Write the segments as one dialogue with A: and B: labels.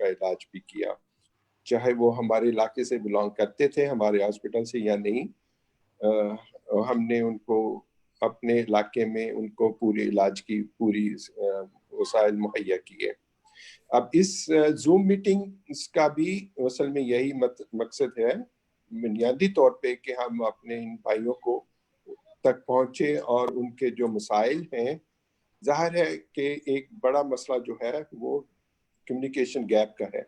A: علاج بھی کیا، چاہے وہ ہمارے علاقے سے بلانگ کرتے تھے ہمارے ہاسپٹل سے یا نہیں. ہم نے ان کو اپنے علاقے میں ان کو پورے علاج کی پوری وسائل مہیا کیے. اب اس زوم میٹنگ کا بھی اصل میں یہی مقصد ہے بنیادی طور پہ کہ ہم اپنے ان بھائیوں کو تک پہنچے اور ان کے جو مسائل ہیں. ظاہر ہے کہ ایک بڑا مسئلہ جو ہے وہ کمیونیکیشن گیپ کا ہے،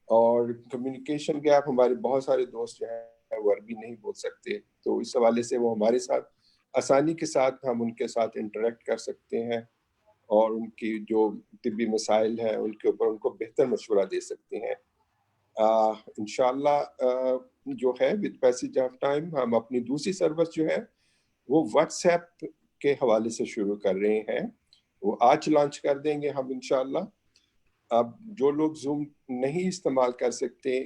A: اور کمیونیکیشن گیپ ہمارے بہت سارے دوست جو ہیں وہ عربی نہیں بول سکتے، تو اس حوالے سے وہ ہمارے ساتھ آسانی کے ساتھ ہم ان کے ساتھ انٹریکٹ کر سکتے ہیں اور ان کی جو طبی مسائل ہیں ان کے اوپر ان کو بہتر مشورہ دے سکتے ہیں. انشاءاللہ جو ہے ود پیسیج آف ٹائم ہم اپنی دوسری سروس جو ہے وہ واٹس ایپ کے حوالے سے شروع کر رہے ہیں، وہ آج لانچ کر دیں گے ہم انشاءاللہ. اب جو لوگ زوم نہیں استعمال کر سکتے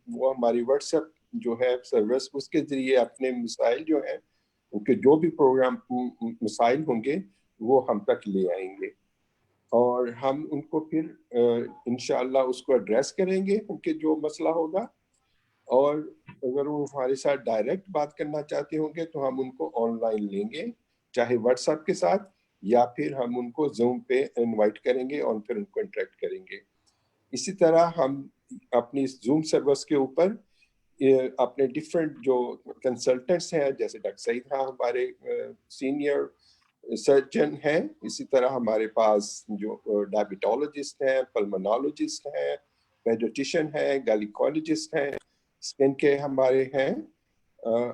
A: وہ ہماری واٹس ایپ جو ہے سروس، اس کے ذریعے اپنے مسائل جو ہیں ان کے جو بھی پروگرام مسائل ہوں گے وہ ہم تک لے آئیں گے، اور ہم ان کو پھر انشاءاللہ اس کو ایڈریس کریں گے ان کے جو مسئلہ ہوگا. اور اگر وہ ہمارے ساتھ ڈائریکٹ بات کرنا چاہتے ہوں گے تو ہم ان کو آن لائن لیں گے، چاہے واٹس ایپ کے ساتھ یا پھر ہم ان کو زوم پہ انوائٹ کریں گے اور پھر ان کو انٹریکٹ کریں گے. اسی طرح ہم اپنی زوم سروس کے اوپر اپنے ڈفرینٹ جو کنسلٹنٹس ہیں، جیسے ڈاکٹر سعید ہاں ہمارے سینئر سرجن ہیں، اسی طرح ہمارے پاس جو ڈائبٹالوجسٹ ہیں، پلمنالوجسٹ ہیں، پیڈیٹیشین ہیں، گائنیکالوجسٹ ہیں، اسکن کے ہمارے ہیں.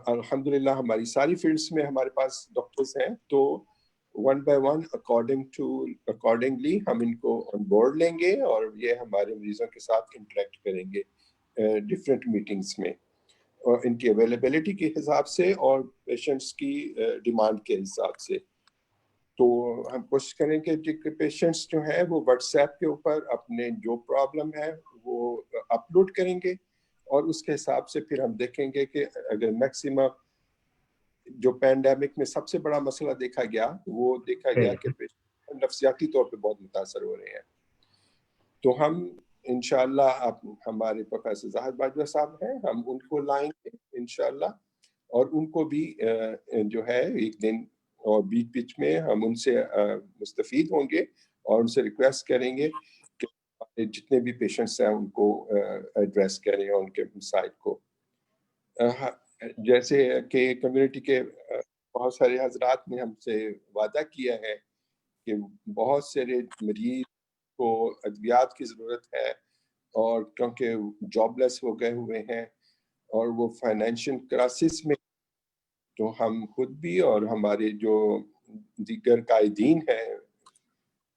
A: الحمدللہ ہماری ساری فیلڈس میں ہمارے پاس ڈاکٹرز ہیں، تو ون بائی ون اکارڈنگلی ہم ان کو آن بورڈ لیں گے اور یہ ہمارے مریضوں کے ساتھ انٹریکٹ کریں گے ڈفرینٹ میٹنگز میں، اور ان کی اویلیبلٹی کے حساب سے اور پیشنٹس کی ڈیمانڈ کے حساب سے. تو ہم کوشش کریں کہ پیشنٹس جو ہیں وہ واٹس ایپ کے اوپر اپنے جو پرابلم ہے وہ اپلوڈ کریں گے، اور اس کے حساب سے پھر ہم دیکھیں گے کہ اگر میکسیمم جو پینڈیمک میں سب سے بڑا مسئلہ دیکھا گیا وہ دیکھا گیا کہ پیشنٹ نفسیاتی طور پہ بہت متاثر ہو رہے ہیں. تو ہم انشاءاللہ ہمارے پروفیسر زاہد باجوہ صاحب ہیں، ہم ان کو لائیں گے انشاءاللہ، اور ان کو بھی جو ہے ایک دن اور بیچ میں ہم ان سے مستفید ہوں گے اور ان سے ریکویسٹ کریں گے کہ جتنے بھی پیشنٹس ہیں ان کو ایڈریس کریں اور ان کے مسائل کو. جیسے کہ کمیونٹی کے بہت سارے حضرات نے ہم سے وعدہ کیا ہے کہ بہت سارے مریض کو ادویات کی ضرورت ہے، اور کیونکہ جاب لیس ہو گئے ہوئے ہیں اور وہ فائنینشیل کرائسس میں، تو ہم خود بھی اور ہمارے جو دیگر قائدین ہیں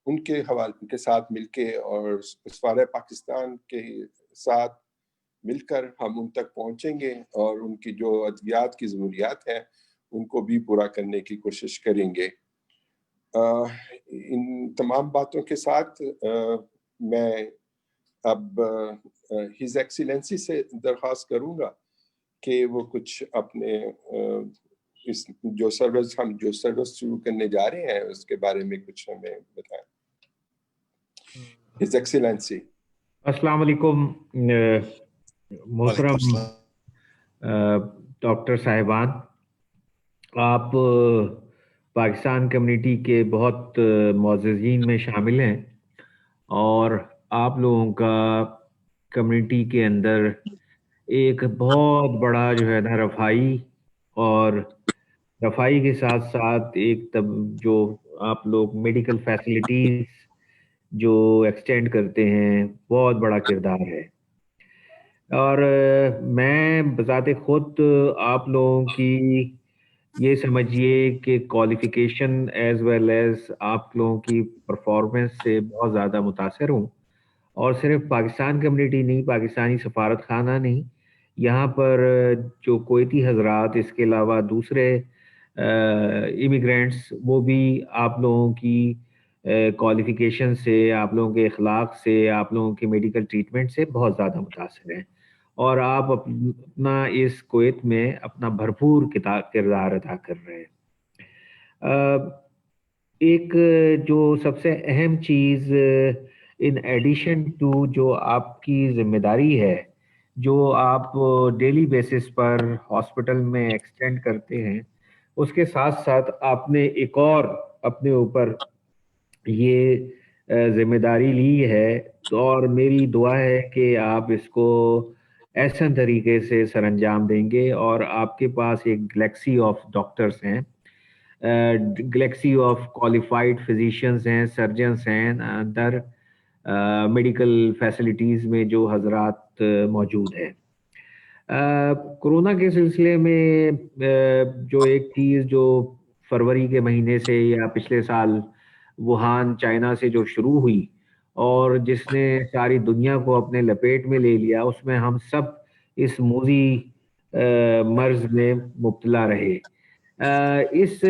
A: ان کے حوالے کے ساتھ مل کے اور سفارت پاکستان کے ساتھ مل کر ہم ان تک پہنچیں گے اور ان کی جو ادویات کی ضروریات ہیں ان کو بھی پورا کرنے کی کوشش کریں گے. ان تمام باتوں کے ساتھ میں اب ہز ایکسیلنسی سے درخواست کروں گا کہ وہ کچھ اپنے اس جو سروس شروع کرنے جا رہے ہیں اس کے بارے میں کچھ ہمیں بتائیں. His Excellency.
B: السلام علیکم محترم ڈاکٹر صاحبان، آپ پاکستان کمیونٹی کے بہت معززین میں شامل ہیں، اور آپ لوگوں کا کمیونٹی کے اندر ایک بہت بڑا جو ہے نا رفائی، اور رفائی کے ساتھ ساتھ ایک جو آپ لوگ میڈیکل فیسلٹیز جو ایکسٹینڈ کرتے ہیں بہت بڑا کردار ہے. اور میں بذات خود آپ لوگوں کی یہ سمجھیے کہ کوالیفیکیشن ایز ویل ایز آپ لوگوں کی پرفارمنس سے بہت زیادہ متاثر ہوں. اور صرف پاکستان کمیونٹی نہیں، پاکستانی سفارت خانہ نہیں، یہاں پر جو کویتی حضرات، اس کے علاوہ دوسرے امیگرینٹس، وہ بھی آپ لوگوں کی کوالیفیکیشن سے، آپ لوگوں کے اخلاق سے، آپ لوگوں کے میڈیکل ٹریٹمنٹ سے بہت زیادہ متاثر ہیں، اور آپ اپنا اس کویت میں اپنا بھرپور کردار ادا کر رہے ہیں. ایک جو سب سے اہم چیز इन एडिशन टू जो आपकी जिम्मेदारी है, जो आप डेली बेसिस पर हॉस्पिटल में एक्सटेंड करते हैं, उसके साथ साथ आपने एक और अपने ऊपर ये जिम्मेदारी ली है। तो और मेरी दुआ है कि आप इसको ऐसा तरीके से सरअंजाम देंगे और आपके पास एक गैलेक्सी ऑफ डॉक्टर्स हैं, गैलेक्सी ऑफ क्वालिफाइड फिजिशियंस हैं, सर्जन्स हैं अंदर मेडिकल फैसिलिटीज़ में जो हजरात मौजूद हैं। कोरोना के सिलसिले में जो एक चीज़ जो फरवरी के महीने से या पिछले साल वुहान चाइना से जो शुरू हुई और जिसने सारी दुनिया को अपने लपेट में ले लिया, उसमें हम सब इस मूजी मर्ज में मुब्तला रहे। इस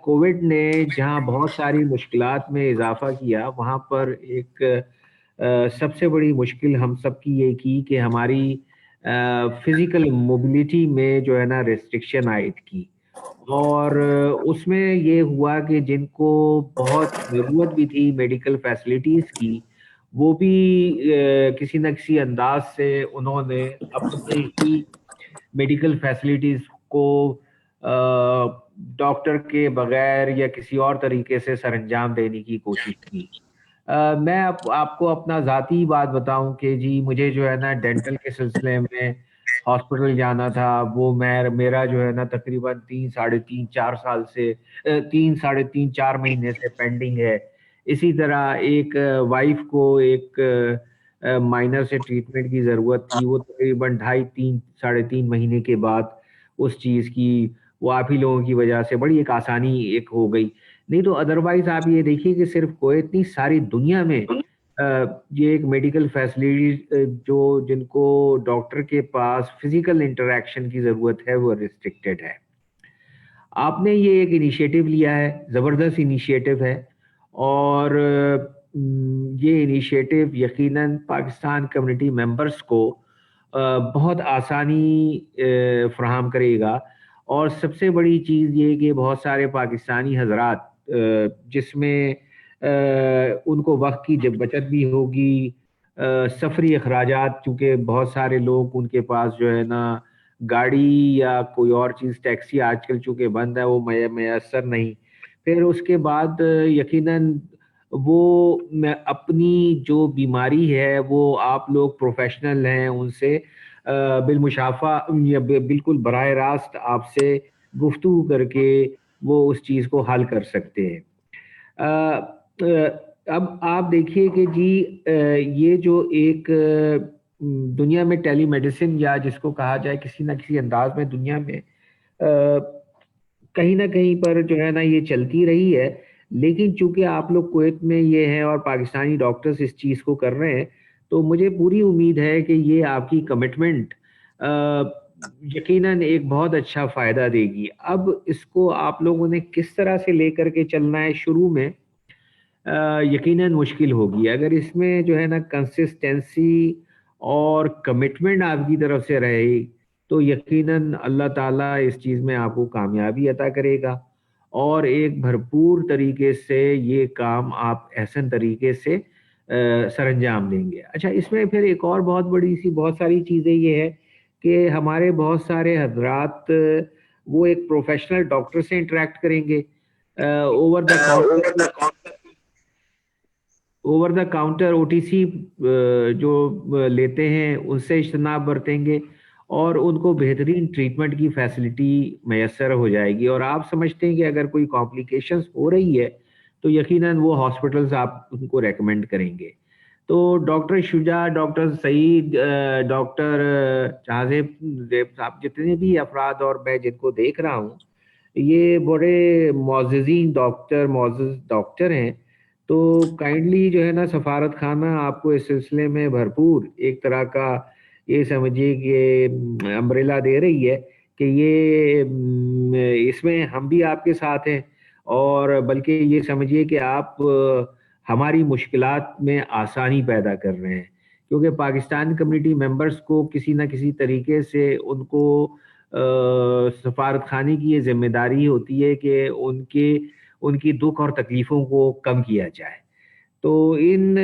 B: कोविड ने जहां बहुत सारी मुश्किलात में इजाफा किया, वहां पर एक सबसे बड़ी मुश्किल हम सब की ये की कि हमारी फिजिकल मोबिलिटी में जो है ना रेस्ट्रिक्शन आयद की। और उसमें ये हुआ कि जिनको बहुत ज़रूरत भी थी मेडिकल फैसिलिटीज़ की, वो भी किसी न किसी अंदाज से उन्होंने अपने ही मेडिकल फैसिलिटीज़ को डॉक्टर के बगैर या किसी और तरीके से सरअंजाम देने की कोशिश की। मैं आपको अपना ज़ाती बात बताऊं कि जी मुझे जो है ना डेंटल के सिलसिले में हॉस्पिटल जाना था। वो मेरा जो है ना तकरीबन 3 साढ़े 3 4 साल से 3 साढ़े 3 4 महीने से पेंडिंग है। इसी तरह एक वाइफ को एक माइनर से ट्रीटमेंट की ज़रूरत थी, वो तकरीबन 2.5 3 साढ़े 3 महीने के बाद उस चीज़ की वो आप ही लोगों की वजह से बड़ी एक आसानी एक हो गई। नहीं तो अदरवाइज आप ये देखिए कि सिर्फ कुवैत नहीं, सारी दुनिया में ये एक मेडिकल फैसिलिटी जो जिनको डॉक्टर के पास फिजिकल इंटरेक्शन की ज़रूरत है वो रिस्ट्रिक्टेड है। आपने ये एक इनिशिएटिव लिया है, ज़बरदस्त इनिशिएटिव है और ये इनिशिएटिव यकीनन पाकिस्तान कम्युनिटी मेंबर्स को बहुत आसानी फराहम करेगा। और सबसे बड़ी चीज़ ये कि बहुत सारे पाकिस्तानी हजरात जिसमें उनको वक्त की जब बचत भी होगी, सफरी अखराजात, चूँकि बहुत सारे लोग उनके पास जो है ना गाड़ी या कोई और चीज़, टैक्सी आजकल चूँकि बंद है, वो मैसर नहीं। फिर उसके बाद यकीनन वो अपनी जो बीमारी है वो आप लोग प्रोफेशनल हैं, उनसे बिलमुशाफा या बिल्कुल बराह रास्त आपसे गुफ्तगू करके वो उस चीज़ को हल कर सकते हैं। अब आप देखिए कि जी ये जो एक दुनिया में टेली मेडिसिन या जिसको कहा जाए किसी ना किसी अंदाज में दुनिया में कहीं ना कहीं पर जो है ना ये चलती रही है। लेकिन चूंकि आप लोग कुवैत में ये हैं और पाकिस्तानी डॉक्टर्स इस चीज़ को कर रहे हैं, तो मुझे पूरी उम्मीद है कि ये आपकी कमिटमेंट यकीनन एक बहुत अच्छा फ़ायदा देगी। अब इसको आप लोगों ने किस तरह से लेकर के चलना है, शुरू में यकीनन मुश्किल होगी। अगर इसमें जो है ना कंसिस्टेंसी और कमिटमेंट आपकी तरफ से रहे तो यकीनन अल्लाह ताला इस चीज़ में आपको कामयाबी अता करेगा और एक भरपूर तरीके से ये काम आप एहसन तरीके से सरअंजाम देंगे। अच्छा, इसमें फिर एक और बहुत बड़ी सी बहुत सारी चीज़ें ये है कि हमारे बहुत सारे हजरात वो एक प्रोफेशनल डॉक्टर से इंटरेक्ट करेंगे, ओवर द काउंटर ओटीसी जो लेते हैं उनसे इज्तनाब बरतेंगे और उनको बेहतरीन ट्रीटमेंट की फैसिलिटी मैसर हो जाएगी। और आप समझते हैं कि अगर कोई कॉम्प्लिकेशंस हो रही है तो यकीनन वो हॉस्पिटल्स आप उनको रेकमेंड करेंगे। तो doctor Shuja, doctor Saeed, doctor Shahzeb Zeb साहब, जितने भी अफराद और मैं जिनको देख रहा हूँ, ये बड़े मोअज़्ज़िज़ डॉक्टर हैं। तो काइंडली जो है ना सफारत खाना आपको इस सिलसिले में भरपूर एक तरह का ये समझिए कि अम्ब्रेला दे रही है कि ये इसमें हम भी आपके साथ हैं और बल्कि ये समझिए कि आप हमारी मुश्किलात में आसानी पैदा कर रहे हैं। क्योंकि पाकिस्तान कम्युनिटी मेंबर्स को किसी न किसी तरीके से उनको सफारत खाने की ये जिम्मेदारी होती है कि उनकी दुख और तकलीफ़ों को कम किया जाए। تو ان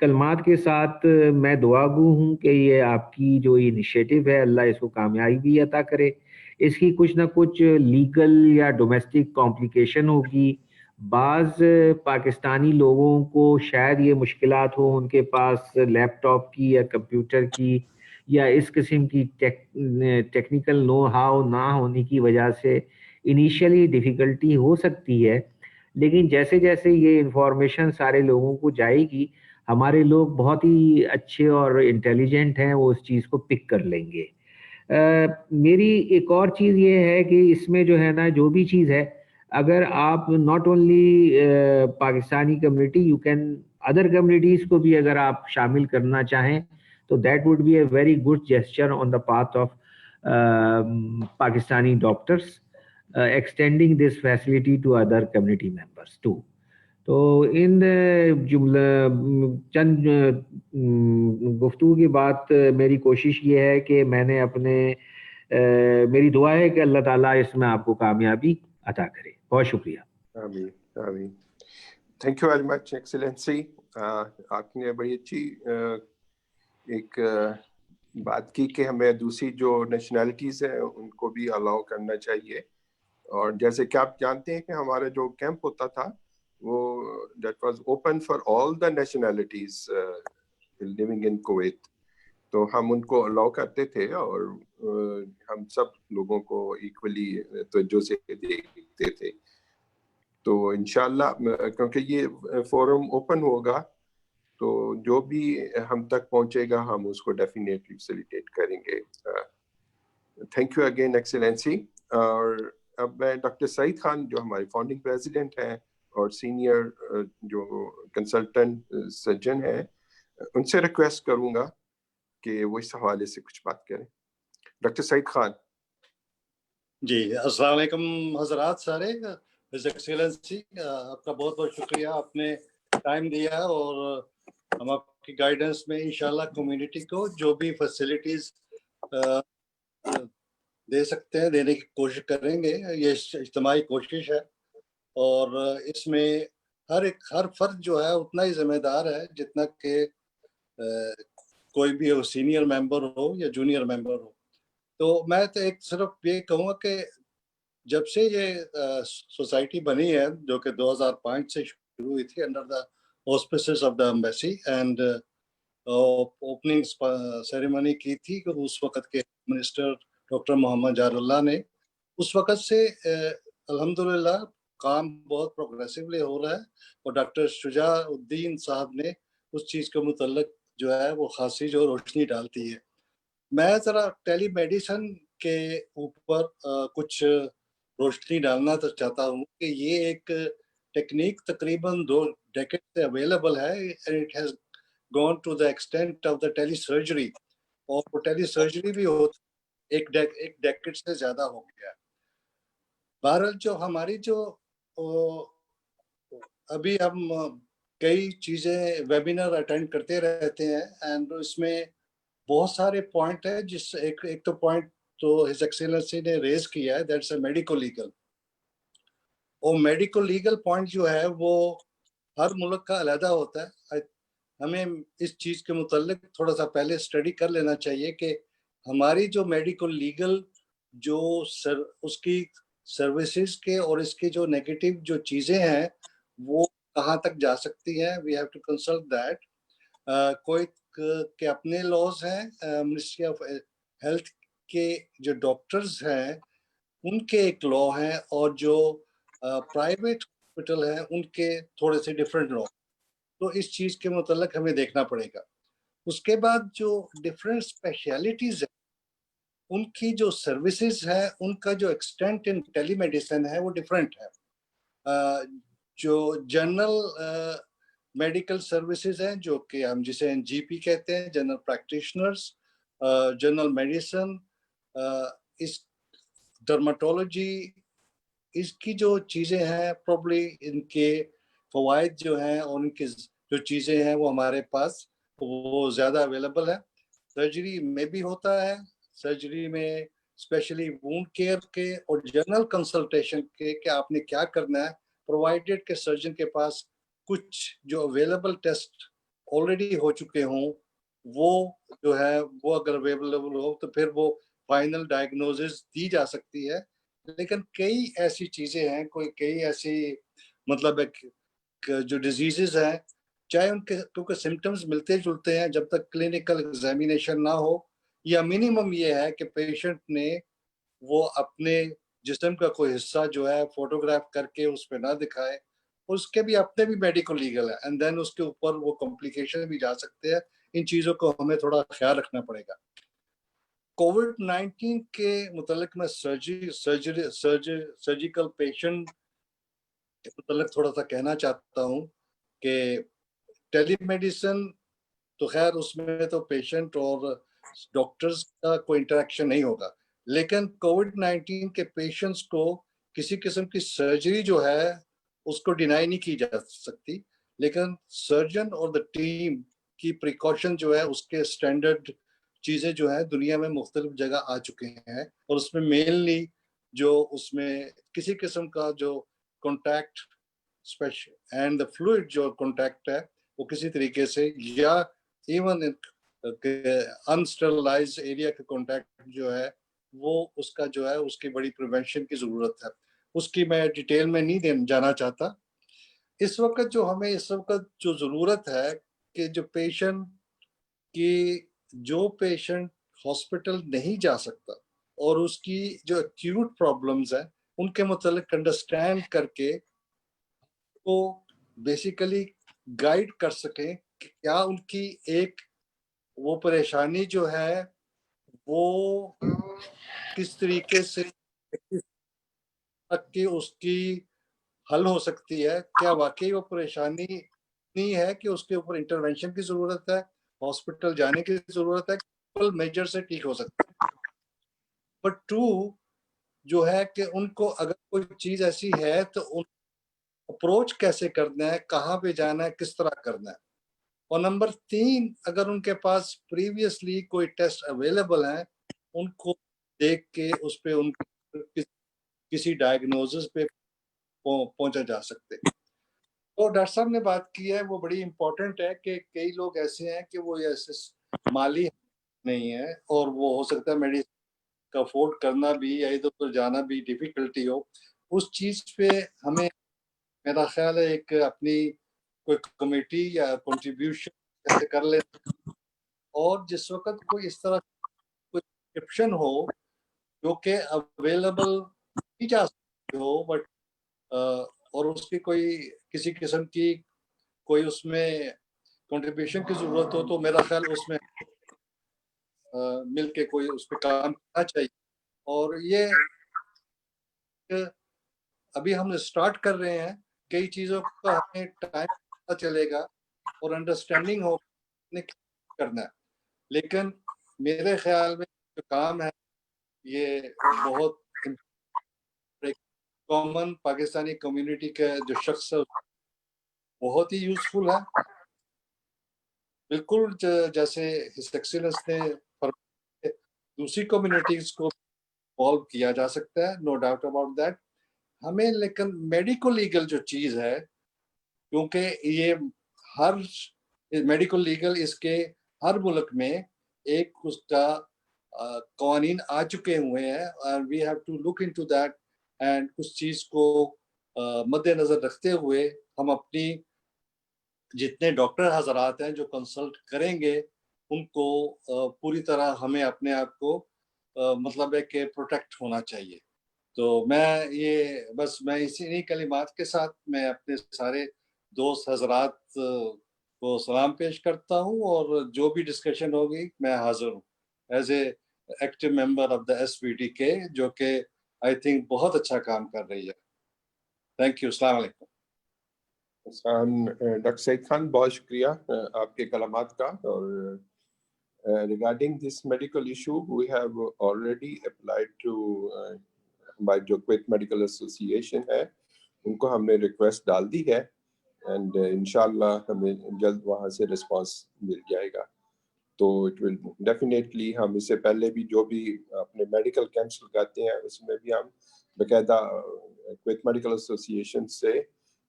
B: کلمات کے ساتھ میں دعا گو ہوں کہ یہ آپ کی جو انیشیٹو ہے اللہ اس کو کامیابی عطا کرے. اس کی کچھ نہ کچھ لیگل یا ڈومیسٹک کمپلیکیشن ہوگی. بعض پاکستانی لوگوں کو شاید یہ مشکلات ہوں ان کے پاس لیپ ٹاپ کی یا کمپیوٹر کی یا اس قسم کی ٹیکنیکل نو ہاؤ نہ ہونے کی وجہ سے انیشیلی ڈیفیکلٹی ہو سکتی ہے. لیکن جیسے جیسے یہ انفارمیشن سارے لوگوں کو جائے گی ہمارے لوگ بہت ہی اچھے اور انٹیلیجنٹ ہیں, وہ اس چیز کو پک کر لیں گے. میری ایک اور چیز یہ ہے کہ اس میں جو ہے نا جو بھی چیز ہے اگر آپ not only Pakistani community you can other communities کو بھی اگر آپ شامل کرنا چاہیں تو that would be a very good gesture on the path of Pakistani doctors extending this facility to other community members too. تو ان چند گفتگو کے بعد میری کوشش یہ ہے کہ میں نے اپنے میری دعا ہے کہ اللہ تعالیٰ اس میں آپ کو کامیابی عطا کرے. بہت شکریہ.
A: آمین آمین. Thank you very much excellency. آپ نے بڑی اچھی ایک بات کی کہ ہمیں دوسری جو نیشنلٹیز ہیں ان کو بھی الاؤ کرنا چاہیے. اور جیسے کہ آپ جانتے ہیں کہ ہمارا جو کیمپ ہوتا تھا وہ that was open for all the nationalities living in Kuwait. تو ہم ان کو الاؤ کرتے تھے اور ہم سب لوگوں کو ایکولی توجہ سے دیکھتے تھے. تو انشاءاللہ کیونکہ یہ فورم اوپن ہوگا تو جو بھی ہم تک پہنچے گا ہم اس کو ڈیفینیٹلی فیسیلیٹیٹ کریں گے. Thank you again excellency. اور اب میں ڈاکٹر سعید خان جو ہمارے فاؤنڈنگ پریزیڈنٹ ہیں اور سینئر جو کنسلٹنٹ سرجن ہیں ان سے ریکویسٹ کروں گا کہ وہ اس حوالے سے کچھ بات کریں. ڈاکٹر سعید خان.
C: جی السلام علیکم حضرات سارے. ہز ایکسیلنسی آپ کا بہت بہت شکریہ, آپ نے ٹائم دیا اور ہم آپ کی گائیڈنس میں انشاءاللہ کمیونٹی کو جو بھی فیسلٹیز دے سکتے ہیں دینے کی کوشش کریں گے. یہ اجتماعی کوشش ہے اور اس میں ہر فرد جو ہے اتنا ہی ذمہ دار ہے جتنا کہ کوئی بھی ہو, سینئر ممبر ہو یا جونیئر ممبر ہو. تو میں تو ایک صرف یہ کہوں گا کہ جب سے یہ سوسائٹی بنی ہے جو کہ 2005 سے شروع ہوئی تھی under the آسپیسز of the embassy and opening ceremony کی تھی کہ اس وقت کے منسٹر ڈاکٹر محمد جار اللہ نے, اس وقت سے الحمدللہ کام بہت پروگریسولی ہو رہا ہے اور ڈاکٹر شجاع الدین صاحب نے اس چیز کے متعلق جو ہے وہ خاصی جو روشنی ڈالتی ہے. میں ذرا ٹیلی میڈیسن کے اوپر کچھ روشنی ڈالنا تو چاہتا ہوں کہ یہ ایک ٹیکنیک تقریباً 2 ڈیکیڈ سے اویلیبل ہے. It has gone to the extent of the telesurgery, اور ٹیلی سرجری بھی ایک ڈیکیڈ سے زیادہ ہو گیا ہے. بہرحال جو ہماری جو ابھی ہم کئی چیزیں ویبینر اٹینڈ کرتے رہتے ہیں اینڈ اس میں بہت سارے پوائنٹ ہیں جس ایک تو پوائنٹ تو ہز ایکسیلنسی نے ریز کیا ہے, دیٹس اے میڈیکو لیگل. اور میڈیکو لیگل پوائنٹ جو ہے وہ ہر ملک کا علیحدہ ہوتا ہے. ہمیں اس چیز کے متعلق تھوڑا سا پہلے اسٹڈی کر لینا چاہیے کہ ہماری جو میڈیکو لیگل جو اس کی سروسز کے اور اس کی جو نیگیٹو جو چیزیں ہیں وہ کہاں تک جا سکتی ہیں. We have to consult that. کوئی کے اپنے لاز ہیں, منسٹری آف ہیلتھ کے جو ڈاکٹرز ہیں ان کے ایک لا ہیں, اور جو پرائیویٹ ہاسپٹل ہیں ان کے تھوڑے سے ڈفرینٹ لا. تو اس چیز کے متعلق ہمیں دیکھنا پڑے گا. اس کے بعد جو ڈفرینٹ اسپیشلٹیز ہیں ان کی جو سروسز ہیں ان کا جو ایکسٹینٹ ان ٹیلی میڈیسن ہے وہ ڈفرینٹ ہے. جو جنرل میڈیکل سروسز ہیں جو کہ ہم جسے جی پی کہتے ہیں, جنرل پریکٹیشنرز, جنرل میڈیسن, اس ڈرماٹولوجی, اس کی جو چیزیں ہیں پروبلی ان کے فوائد جو ہیں اور ان کی جو چیزیں ہیں وہ ہمارے پاس وہ زیادہ اویلیبل ہے. سرجری میں بھی ہوتا ہے, سرجری میں اسپیشلی وونڈ کیئر کے اور جنرل کنسلٹیشن کے کہ آپ نے کیا کرنا ہے, پرووائڈیڈ کہ سرجن کے پاس कुछ जो अवेलेबल टेस्ट ऑलरेडी हो चुके हों वो जो है वो अगर अवेलेबल हो तो फिर वो फाइनल डायग्नोसिस दी जा सकती है। लेकिन कई ऐसी चीजें हैं, कई ऐसी मतलब जो डिजीजेस हैं, चाहे उनके क्योंकि सिम्टम्स मिलते जुलते हैं, जब तक क्लिनिकल एग्जामिनेशन ना हो या मिनिमम ये है कि पेशेंट ने वो अपने जिस्म का कोई हिस्सा जो है फोटोग्राफ करके उस पर ना दिखाए, उसके भी अपने भी मेडिकल लीगल है, एंड देन उसके ऊपर वो कॉम्प्लिकेशन भी जा सकते हैं। इन चीजों को हमें थोड़ा ख्याल रखना पड़ेगा। कोविड-19 के मुतालिक मैं सर्जिकल पेशेंट के मुतालिक थोड़ा सा कहना चाहता हूँ कि टेलीमेडिसिन तो खैर उसमें तो पेशेंट और डॉक्टर्स का कोई इंटरेक्शन नहीं होगा, लेकिन कोविड-19 के पेशेंट्स को किसी किस्म की सर्जरी जो है उसको डिनाई नहीं की जा सकती, लेकिन सर्जन और द टीम की प्रिकॉशन जो है उसके स्टैंडर्ड चीजें जो है दुनिया में मुख्तलिफ जगह आ चुके हैं, और उसमें मेनली जो उसमें किसी किस्म का जो contact special and the fluid जो कॉन्टैक्ट है वो किसी तरीके से या इवन अनस्टरलाइज्ड एरिया का कॉन्टैक्ट जो है वो उसका जो है उसकी बड़ी प्रिवेंशन की जरूरत है। उसकी मैं डिटेल में नहीं जाना चाहता। इस वक्त जो जरूरत है कि जो पेशेंट हॉस्पिटल नहीं जा सकता और उसकी जो एक्यूट प्रॉब्लम्स है उनके मुतालिक अंडरस्टैंड करके तो बेसिकली गाइड कर सकें कि क्या उनकी एक वो परेशानी जो है वो किस तरीके से तक की उसकी हल हो सकती है, क्या वाकई वो परेशानी नहीं है कि उसके ऊपर इंटरवेंशन की जरूरत है, हॉस्पिटल जाने की जरूरत है, केवल मेजर से ठीक हो सकता है। बट टू जो है कि उनको अगर कोई चीज ऐसी है तो उन अप्रोच कैसे करना है, कहाँ पे जाना है, किस तरह करना है। और नंबर 3, अगर उनके पास प्रीवियसली कोई टेस्ट अवेलेबल है उनको देख के उस पे उन किसी डायग्नोसिस पे पहुंचा जा सकते। तो डॉक्टर साहब ने बात की है वो बड़ी इंपॉर्टेंट है कि कई लोग ऐसे हैं कि वो ऐसे माली नहीं है और वो हो सकता है मेडिसिन का अफोर्ड करना भी या इधर उधर जाना भी डिफिकल्टी हो, उस चीज पे हमें मेरा ख्याल है एक अपनी कोई कमेटी या कंट्रीब्यूशन ऐसे कर ले, और जिस वक्त कोई इस तरह कोई प्रिस्क्रिप्शन हो जो कि अवेलेबल की जा सकती हो बट और उसकी कोई किसी किस्म की कोई उसमें कंट्रीब्यूशन की जरूरत हो तो मेरा ख्याल उसमें मिलके कोई उस पर काम करना चाहिए। और ये अभी हम स्टार्ट कर रहे हैं, कई चीज़ों का हमें टाइम पता चलेगा और अंडरस्टैंडिंग हो करना है, लेकिन मेरे ख्याल में जो काम है ये बहुत कॉमन पाकिस्तानी कम्युनिटी का जो शख्स है बहुत ही यूजफुल है। बिल्कुल जैसे हिज एक्सीलेंस ने दूसरी कम्युनिटीज को इन्वॉल्व किया जा सकता है, नो डाउट अबाउट दैट। हमें लेकिन मेडिकल लीगल जो चीज है, क्योंकि ये हर मेडिकल लीगल इसके हर मुल्क में एक उसका कानून आ चुके हुए हैं और we have to look into that, and उस चीज को मद्देनजर रखते हुए हम अपनी जितने डॉक्टर हजरात हैं जो कंसल्ट करेंगे उनको पूरी तरह हमें अपने आप को मतलब है कि प्रोटेक्ट होना चाहिए। तो मैं इसी कलिमात के साथ मैं अपने सारे दोस्त हजरात को सलाम पेश करता हूँ, और जो भी डिस्कशन होगी मैं हाजिर हूँ as a active member of the SVDK जो कि आई थिंक बहुत अच्छा काम कर रही है। Thank you. अस्सलाम वालेकुम।
A: डॉक्टर सईद खान, बहुत शुक्रिया आपके कलामात का। और regarding this medical issue, we have already applied to हमारी जो क्विक मेडिकल एसोसिएशन है उनको हमने रिक्वेस्ट डाल दी है, एंड इंशाल्लाह हमें जल्द वहाँ से रिस्पांस मिल जाएगा। तो इट विल डेफिनेटली, हम इससे पहले भी जो भी अपने मेडिकल कैंप्स लगाते हैं उसमें भी हम बाकायदा क्विक मेडिकल एसोसिएशन से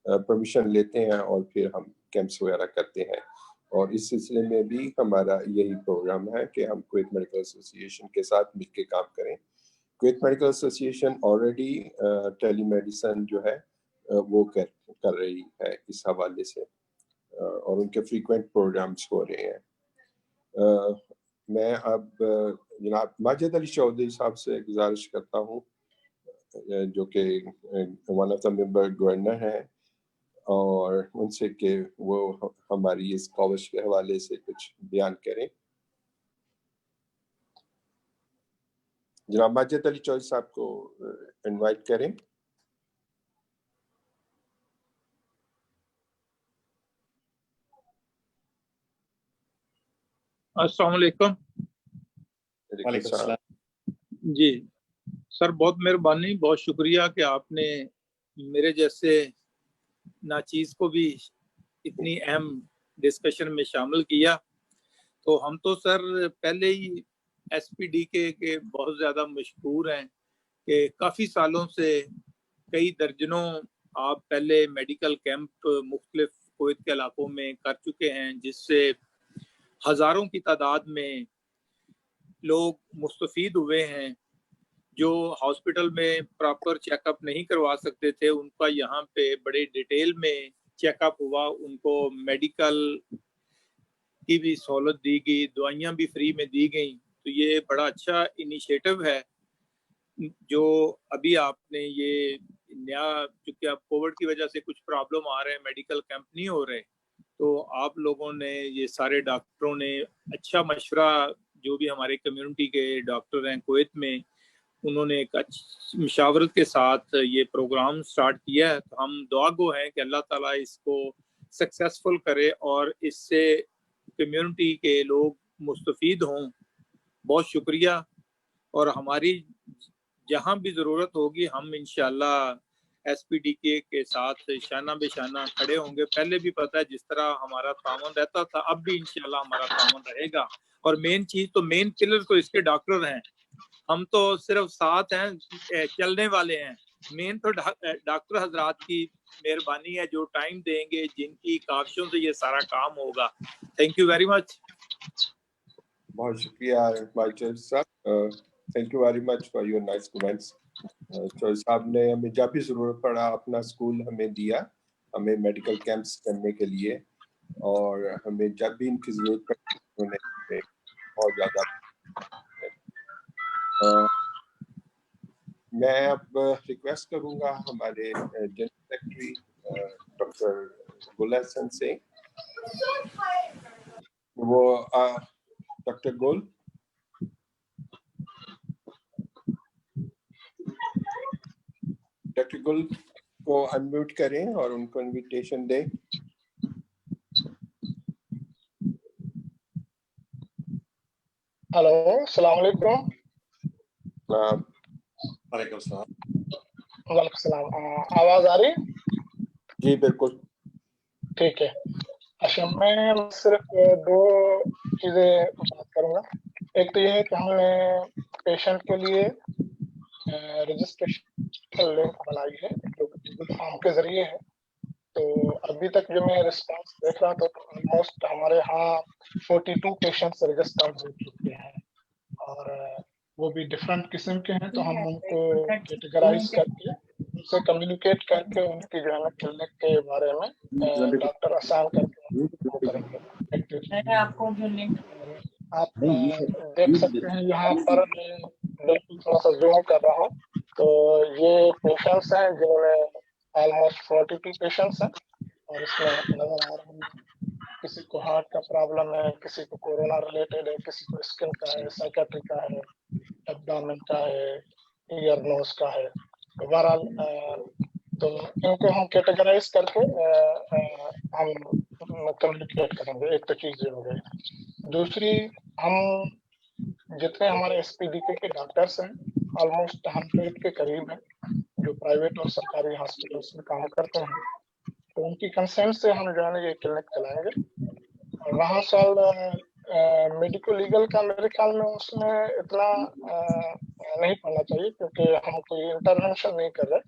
A: परमिशन लेते हैं और फिर हम कैंप्स वगैरह करते हैं। और इस सिलसिले में भी हमारा यही प्रोग्राम है कि हम कुवैत मेडिकल एसोसिएशन के साथ मिलकर काम करें। Kuwait medical association already telemedicine जो है वो कर रही है इस हवाले से, और उनके फ्रीक्वेंट प्रोग्राम्स हो रहे हैं। मैं अब जनाब माजिद अली चौधरी साहब से गुजारिश करता हूँ, जो कि one of the member governor हैं, और उनसे कि वो हमारी इस कॉलेज के हवाले से कुछ बयान करें। जनाब माजिद अली चौधरी साहब को इनवाइट करें।
D: अस्सलाम वालेकुम। जी सर, बहुत मेहरबानी, बहुत शुक्रिया कि आपने मेरे जैसे नाचीज को भी इतनी अहम डिस्कशन में शामिल किया। तो हम तो सर पहले ही एसपीडीके के बहुत ज़्यादा मशहूर हैं कि काफ़ी सालों से कई दर्जनों आप पहले मेडिकल कैंप मुख्तलिफ कुवैत के इलाकों में कर चुके हैं, जिससे हज़ारों की तादाद में लोग मुस्तफ़ीद हुए हैं। जो हॉस्पिटल में प्रॉपर चेकअप नहीं करवा सकते थे, उनका यहाँ पे बड़े डिटेल में चेकअप हुआ, उनको मेडिकल की भी सहूलत दी गई, दवाइयाँ भी फ्री में दी गई। तो ये बड़ा अच्छा इनिशिएटिव है जो अभी आपने ये नया, क्योंकि अब कोविड की वजह से कुछ प्रॉब्लम आ रहे हैं, मेडिकल कैंप नहीं हो रहे, तो आप लोगों ने, ये सारे डॉक्टरों ने अच्छा मशवरा, जो भी हमारे कम्युनिटी के डॉक्टर हैं कुवैत में, उन्होंने एक अच्छी मशावरत के साथ ये प्रोग्राम स्टार्ट किया है। तो हम दुआ गो हैं कि अल्लाह ताला इसको सक्सेसफुल करे और इससे कम्युनिटी के लोग मुस्तफ़ीद हों। बहुत शुक्रिया, और हमारी जहाँ भी ज़रूरत होगी हम इंशाल्लाह एसपीडीके के साथ शाना बेशाना खड़े होंगे। पहले भी पता है जिस तरह हमारा तामन रहता था, अब भी इंशाल्लाह हमारा तामन रहेगा। और मेन चीज़ तो, मेन पिलर तो इसके डॉक्टर हैं, हम तो सिर्फ साथ हैं, चलने वाले हैं। मेन तो डॉक्टर हजरात की मेहरबानी है, जो टाइम देंगे, जिनकी काविशों से ये सारा काम होगा। Thank you very much.
A: बहुत शुक्रिया माइचर साहब, thank you very much for your nice comments. Chaudhry साहब ने हमें जब भी ज़रूरत पड़ा अपना स्कूल हमें दिया, हमें मेडिकल कैंप्स करने के लिए, और हमें जब भी इनकी ज़रूरत पड़ी उन्होंने बहुत ज़्यादा। मैं अब रिक्वेस्ट करूंगा हमारे जनरल सेक्रेटरी डॉक्टर गुल हसन से, वो डॉक्टर गुल, डॉक्टर गुल को अनम्यूट करें और उनको इनविटेशन दें।
E: हेलो, अस्सलाम वालेकुम।
C: वालेकुम सलाम।
E: वालेकुम सलाम। आवाज आ रही?
A: जी बिल्कुल
E: ठीक है। अच्छा, मैं सिर्फ दो चीजें बात करूंगा। एक तो ये है कि हमने पेशेंट के लिए रजिस्ट्रेशन लिंक बनाई है जो गूगल फॉर्म के जरिए है। तो अभी तक जो मैं रिस्पांस देख रहा था, तो ऑलमोस्ट हमारे यहाँ 42 पेशेंट्स रजिस्टर्ड हो चुके हैं, और वो भी डिफरेंट किस्म के हैं। तो हम उनको कैटेगराइज करके, उनसे कम्युनिकेट करके, उनकी जो है ना क्लिनिक के बारे में डॉक्टर आसान करके वो करेंगे।
F: आपको जो लिंक
E: आप देख सकते हैं यहाँ पर, मैं बिल्कुल थोड़ा सा जूम कर रहा हूँ। तो ये पेशेंट्स हैं जिन्होंने ऑलमोस्ट 42 पेशेंट्स हैं, और इसमें नजर आ रहा है किसी को हार्ट का प्रॉब्लम है, किसी को कोरोना रिलेटेड है, किसी को स्किन का है, साइकेट्री का है, एब्डोमेन का है, ईयर नोज का है। ओवरऑल तो इनको हम कैटेगराइज करके हम कम्युनिकेट करेंगे। एक तो चीज हो गई। दूसरी, हम जितने हमारे एसपीडीके के डॉक्टर्स हैं ऑलमोस्ट 100 के करीब हैं, जो प्राइवेट और सरकारी हॉस्पिटल्स में काम करते हैं। तो उनकी कंसेंट से हम जो है ये क्लिनिक चलाएंगे। और वहाँ साल मेडिको लीगल का मेरे ख्याल में उसमें इतना नहीं पड़ना चाहिए, क्योंकि हम कोई इंटरवेंशन नहीं कर रहे,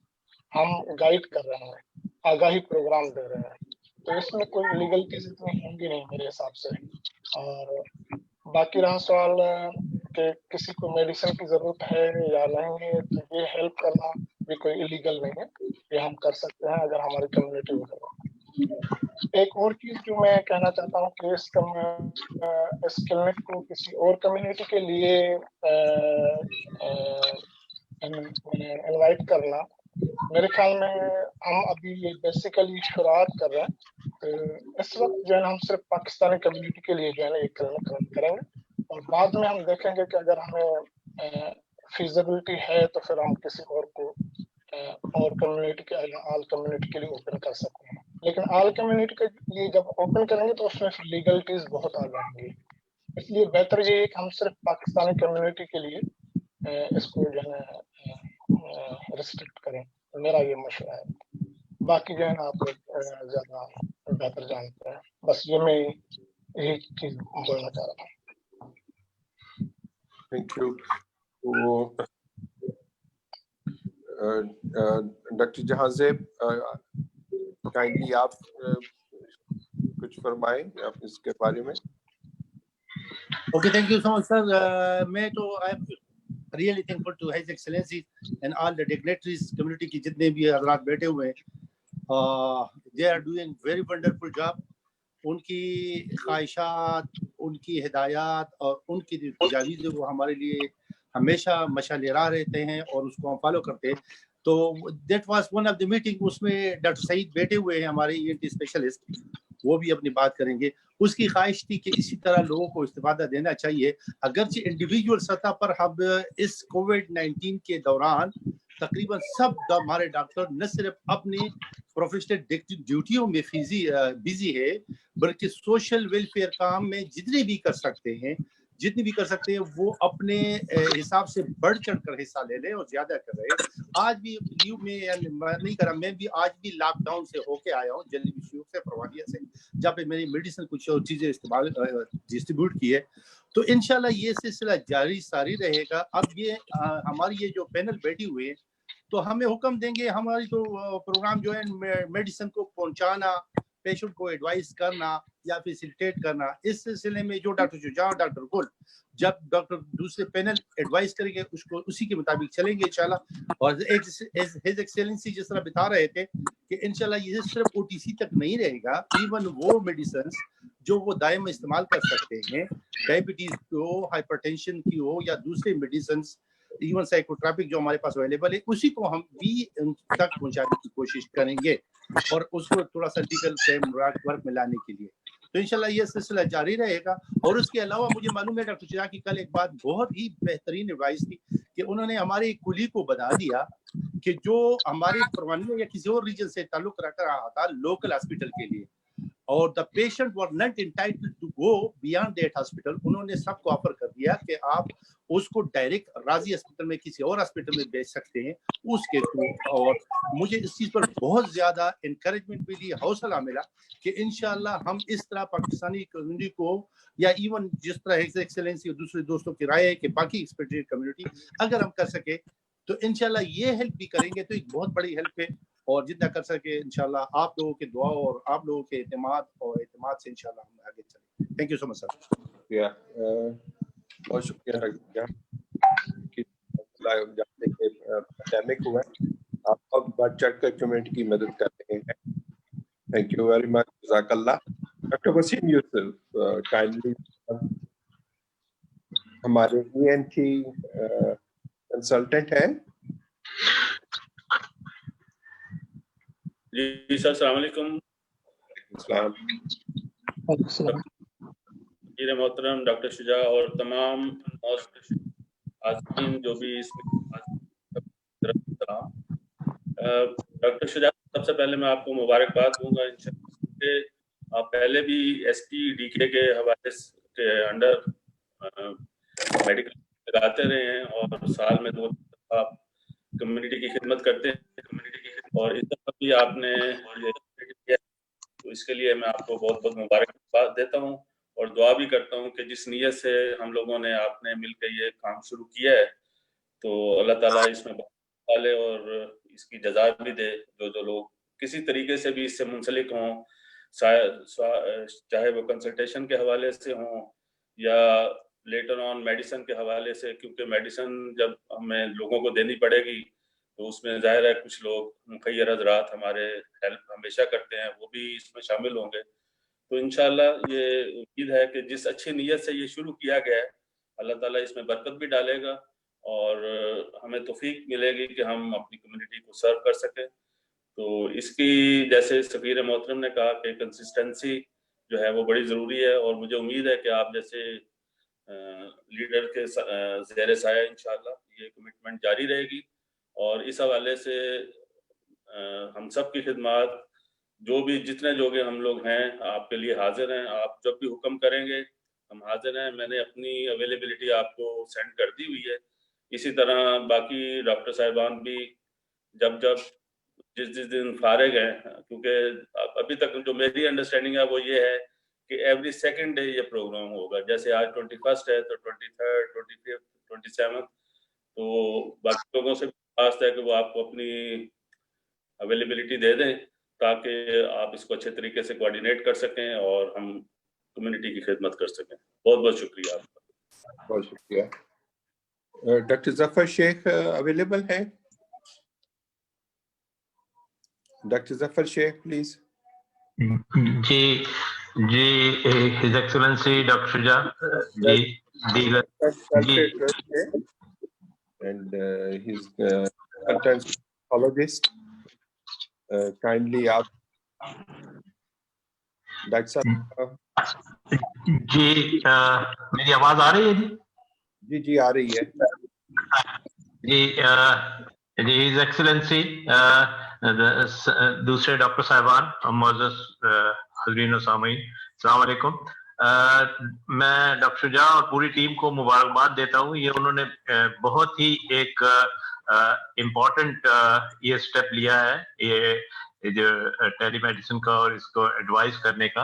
E: हम गाइड कर रहे हैं। आगाही प्रोग्राम दे रहे हैं, तो इसमें कोई लीगलिटीज इतनी होंगी नहीं मेरे हिसाब से। और बाकी रहा सवाल कि किसी को मेडिसिन की जरूरत है या नहीं है, तो ये हेल्प करना भी कोई इलीगल नहीं है, ये हम कर सकते हैं अगर हमारी कम्युनिटी में करें। एक और चीज जो मैं कहना चाहता हूँ कि इस क्लिनिक को किसी और कम्युनिटी के लिए इनवाइट करना, मेरे ख्याल में हम अभी ये बेसिकली शुरुआत कर रहे हैं, तो इस वक्त जो है हम सिर्फ पाकिस्तानी कम्युनिटी के लिए जो है ये क्लिनिक करेंगे, और बाद में हम देखेंगे कि अगर हमें फिजिबिलिटी है तो फिर हम किसी और को और कम्युनिटी के आल कम्युनिटी के लिए ओपन कर सकते हैं। लेकिन आल कम्युनिटी के लिए जब ओपन करेंगे तो उसमें लीगलिटीज बहुत आ जाएंगी, इसलिए बेहतर ये है कि हम सिर्फ पाकिस्तानी कम्युनिटी के लिए इसको जो है रिस्ट्रिक्ट करें, मेरा ये मशवरा है। बाकी जो है आप लोग ज्यादा बेहतर जानते हैं, बस ये मैं यही चीज बोलना चाह रहा था।
A: Thank you. तो डॉक्टर जहांजेब, काइंडली आप कुछ फरमाएं आप इसके बारे में।
F: Okay, thank you so much, sir. मैं तो I am really thankful to His Excellency and all the dignitaries community की जितने भी हजरात बैठे हुए हैं, they are doing very wonderful job. उनकी ख्वाहिशात, उनकी हिदायत और उनकी तजावीज़ वो हमारे लिए हमेशा मशाल राह रहते हैं और उसको हम फॉलो करते हैं। तो that was one of the meeting, उसमें डॉक्टर सईद बैठे हुए हैं हमारे ENT स्पेशलिस्ट, वो भी अपनी बात करेंगे। उसकी ख्वाहिश थी कि इसी तरह लोगों को इस्तेफादा देना चाहिए। अगरचे इंडिविजुअल सतह पर हम इस कोविड-19 के दौरान तकरीबन सब हमारे डॉक्टर न सिर्फ अपने प्रोफेशनल ड्यूटियों में बिजी है, बल्कि सोशल वेलफेयर काम में जितने भी कर सकते हैं वो अपने हिसाब से बढ़ चढ़ कर हिस्सा ले लें और ज्यादा कर रहे हैं। आज भी लीव में नहीं करा, मैं भी आज भी लॉकडाउन से होके आया हूँ, जल्दी विशुक से, परवानिया से, जहाँ पे मेरी मेडिसिन कुछ और चीजें इस्तेमाल डिस्ट्रीब्यूट की है। तो इंशाल्लाह ये सिलसिला जारी सारी रहेगा। अब ये हमारी ये जो पैनल बैठी हुई है, तो हमें हुक्म देंगे, हमारी तो प्रोग्राम जो है मेडिसिन को पहुंचाना, पेशेंट को एडवाइस करना या फैसिलिटेट करना, इस सिलसिले में जो डॉक्टर शुजा और डॉक्टर गुल जब डॉक्टर दूसरे पैनल एडवाइस करेंगे उसको उसी के मुताबिक चलेंगे इंशाल्लाह। और हिज एक्सेलेंसी जिस तरह बता रहे थे कि इंशाल्लाह ये सिर्फ ओटीसी तक नहीं रहेगा, इवन वो मेडिसिन जो वो दायम इस्तेमाल कर सकते हैं, डायबिटीज की हो, हाइपरटेंशन की हो या दूसरे मेडिसिन, इवन साइकोट्रॉपिक जो हमारे पास अवेलेबल है, उसी को हम भी तक पहुंचाने की कोशिश करेंगे और उसको थोड़ा सा लीगल फ्रेमवर्क में लाने के लिए। तो इंशाल्लाह ये सिलसिला जारी रहेगा। और उसके अलावा मुझे मालूम है डॉक्टर शुजा की कल एक बात बहुत ही बेहतरीन एडवाइस थी कि उन्होंने हमारे एक कुली को बता दिया कि जो हमारे परवानिया या किसी और रीजन से ताल्लुक रख रहा था लोकल हॉस्पिटल के लिए, और the patient were not entitled to go beyond that hospital, उन्होंने सबको ऑफर कर दिया कि आप उसको डायरेक्ट राजी हॉस्पिटल में किसी और हॉस्पिटल में भेज सकते हैं उसके थ्रू। और मुझे इस चीज पर बहुत ज्यादा इंकरेजमेंट मिली, हौसला मिला कि इंशाल्लाह हम इस तरह पाकिस्तानी कम्युनिटी को, या इवन जिस तरह हिज एक्सेलेंसी और दूसरे दोस्तों की राय है कि बाकी एक्सपेक्टेड कम्युनिटी अगर हम कर सके तो इंशाल्लाह ये हेल्प भी करेंगे, तो एक बहुत बड़ी हेल्प है। और जितना कर सके इंशाल्लाह आप लोगों के दुआ और आप लोगों के एतमाद से इंशाल्लाह हम आगे चलेंगे। Thank you so much sir.
A: बहुत शुक्रिया कि पैंडेमिक हुआ है, आप अब बढ़ चढ़ कर कम्युनिटी की मदद कर रहे हैं। थैंक यू वेरी मच, जज़ाकल्लाह। डॉक्टर वसीम यूसुफ, काइंडली हमारे ENT कंसल्टेंट हैं।
G: जी सर, अस्सलाम वालेकुम। मोहतरम डॉक्टर शुजा और तमाम आज़मीन जो भी इसमें, डॉक्टर शुजा सबसे पहले मैं आपको मुबारकबाद दूंगा। इंशाअल्लाह आप पहले भी STDK के हवाले के अंडर मेडिकल लगाते रहे हैं और साल में 2 दफा आप कम्युनिटी की खिदमत करते हैं और इस दफा भी आपने ये, तो इसके लिए मैं आपको बहुत बहुत मुबारकबाद देता हूँ और दुआ भी करता हूँ कि जिस नीयत से हम लोगों ने आपने मिलकर ये काम शुरू किया है तो अल्लाह ताला इसमें डाले और इसकी जज़ा भी दे जो लोग किसी तरीके से भी इससे मुंसलिक हों, चाहे वो कंसल्टेशन के हवाले से हों या लेटर ऑन मेडिसिन के हवाले से, क्योंकि मेडिसिन जब हमें लोगों को देनी पड़ेगी तो उसमें ज़ाहिर है कुछ लोग मुखय्यर हज़रात हमारे हेल्प हमेशा करते हैं, वो भी इसमें शामिल होंगे। तो इंशाअल्लाह ये उम्मीद है कि जिस अच्छी नीयत से ये शुरू किया गया है, अल्लाह ताला इसमें बरकत भी डालेगा और हमें तौफीक मिलेगी कि हम अपनी कम्युनिटी को सर्व कर सकें। तो इसकी जैसे सफ़ीर मोहतरम ने कहा कि कंसिस्टेंसी जो है वो बड़ी ज़रूरी है, और मुझे उम्मीद है कि आप जैसे लीडर के ज़ेर साया इंशाअल्लाह ये कमिटमेंट जारी रहेगी। और इस हवाले से हम सब की खिदमत, जो भी जितने जोगे हम लोग हैं, आपके लिए हाजिर हैं। आप जब भी हुक्म करेंगे हम हाजिर हैं। मैंने अपनी अवेलेबिलिटी आपको सेंड कर दी हुई है। इसी तरह बाकी डॉक्टर साहिबान भी जब जिस दिन फारिग हैं, क्योंकि अभी तक जो मेरी अंडरस्टैंडिंग है वो ये है कि एवरी सेकंड डे ये प्रोग्राम होगा। जैसे आज 21 है तो 23, 25, 27, तो बाकी लोगों से आस है कि वो आपको अपनी अवेलेबिलिटी दे दें ताकि आप इसको अच्छे तरीके से कोऑर्डिनेट कर सकें और हम कम्युनिटी की खिदमत कर सकें। बहुत बहुत शुक्रिया आपका।
A: बहुत शुक्रिया। डॉक्टर जफर शेख अवेलेबल है? Doctor Zafar Shaikh please.
H: जी जी, his excellency doctor Shuja ji, जी
A: and his content apologist. Kindly आप डॉक्टर साहब।
H: जी मेरी आवाज आ रही है जी?
A: जी जी आ रही है
H: जी। हिज एक्सेलेंसी दूसरे डॉक्टर साहिबान, मोअज़्ज़ज़ हज़रीन और सामीन, अस्सलाम वालेकुम। मैं डॉक्टर शुजा और पूरी टीम को मुबारकबाद देता हूँ। ये उन्होंने बहुत ही एक इम्पोर्टेंट ये स्टेप लिया है, ये जो टेली मेडिसिन का और इसको एडवाइस करने का।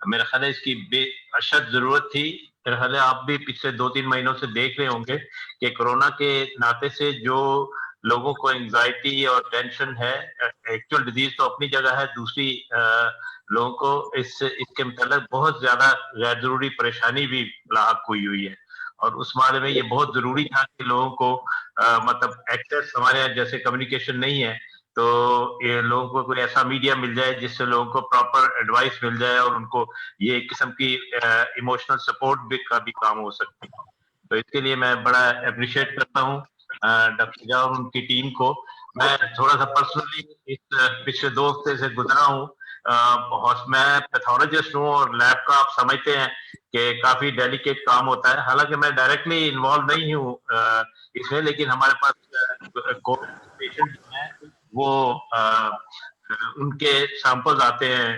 H: मेरा ख्याल है इसकी बेअशद जरूरत थी। मेरा ख्याल है आप भी पिछले 2-3 महीनों से देख रहे होंगे कि कोरोना के नाते से जो लोगों को एंजाइटी और टेंशन है, एक्चुअल डिजीज तो अपनी जगह है, दूसरी लोगों को इसके मतलब बहुत ज्यादा गैर जरूरी परेशानी भी लाक हुई है। और उस बारे में ये बहुत जरूरी था कि लोगों को मतलब एक्सेस, हमारे यहाँ जैसे कम्युनिकेशन नहीं है तो ये लोगों को कोई ऐसा मीडिया मिल जाए जिससे लोगों को प्रॉपर एडवाइस मिल जाए और उनको ये एक किस्म की इमोशनल सपोर्ट भी का भी काम हो सकती है। तो इसके लिए मैं बड़ा अप्रिशिएट करता हूँ डॉक्टर शुजा और उनकी टीम को। मैं थोड़ा सा पर्सनली इस पिछले 2 हफ्ते से गुजरा हूँ। मैं पैथोलॉजिस्ट हूँ और लैब का आप समझते हैं कि काफी डेलिकेट काम होता है। हालांकि मैं डायरेक्टली इन्वॉल्व नहीं हूँ इसमें, लेकिन हमारे पास कोविड पेशेंट हैं वो उनके सैंपल्स आते हैं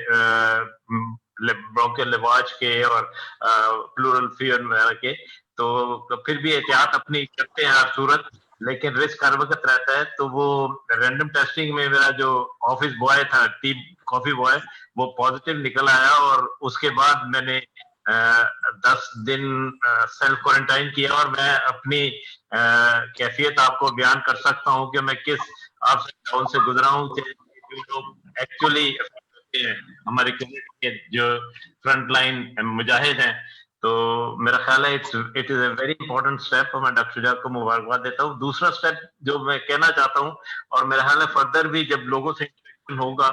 H: ब्रोंकियल लेवाज के और प्लूरल फीवर वगैरह के, तो फिर भी एहतियात अपनी करते हैं हर सूरत, लेकिन रिस्क हर वक्त रहता है। तो वो रैंडम टेस्टिंग में मेरा जो ऑफिस बॉय था, टीम कॉफी बॉय, वो पॉजिटिव निकल आया और उसके बाद मैंने 10 दिन सेल्फ क्वारंटाइन किया। और मैं अपनी कैफियत आपको बयान कर सकता हूँ कि मैं किस आप से गुजरा हूँ कि जो लोग एक्चुअली हमारे कम्युनिटी के जो फ्रंट लाइन मुजाहिद हैं। तो मेरा ख्याल है it is a very important step और मैं डॉक्टर शुजा को मुबारकबाद देता हूँ। दूसरा स्टेप जो मैं कहना चाहता हूँ, और मेरा ख्याल है फर्दर भी जब लोगों से इंटरेक्शन होगा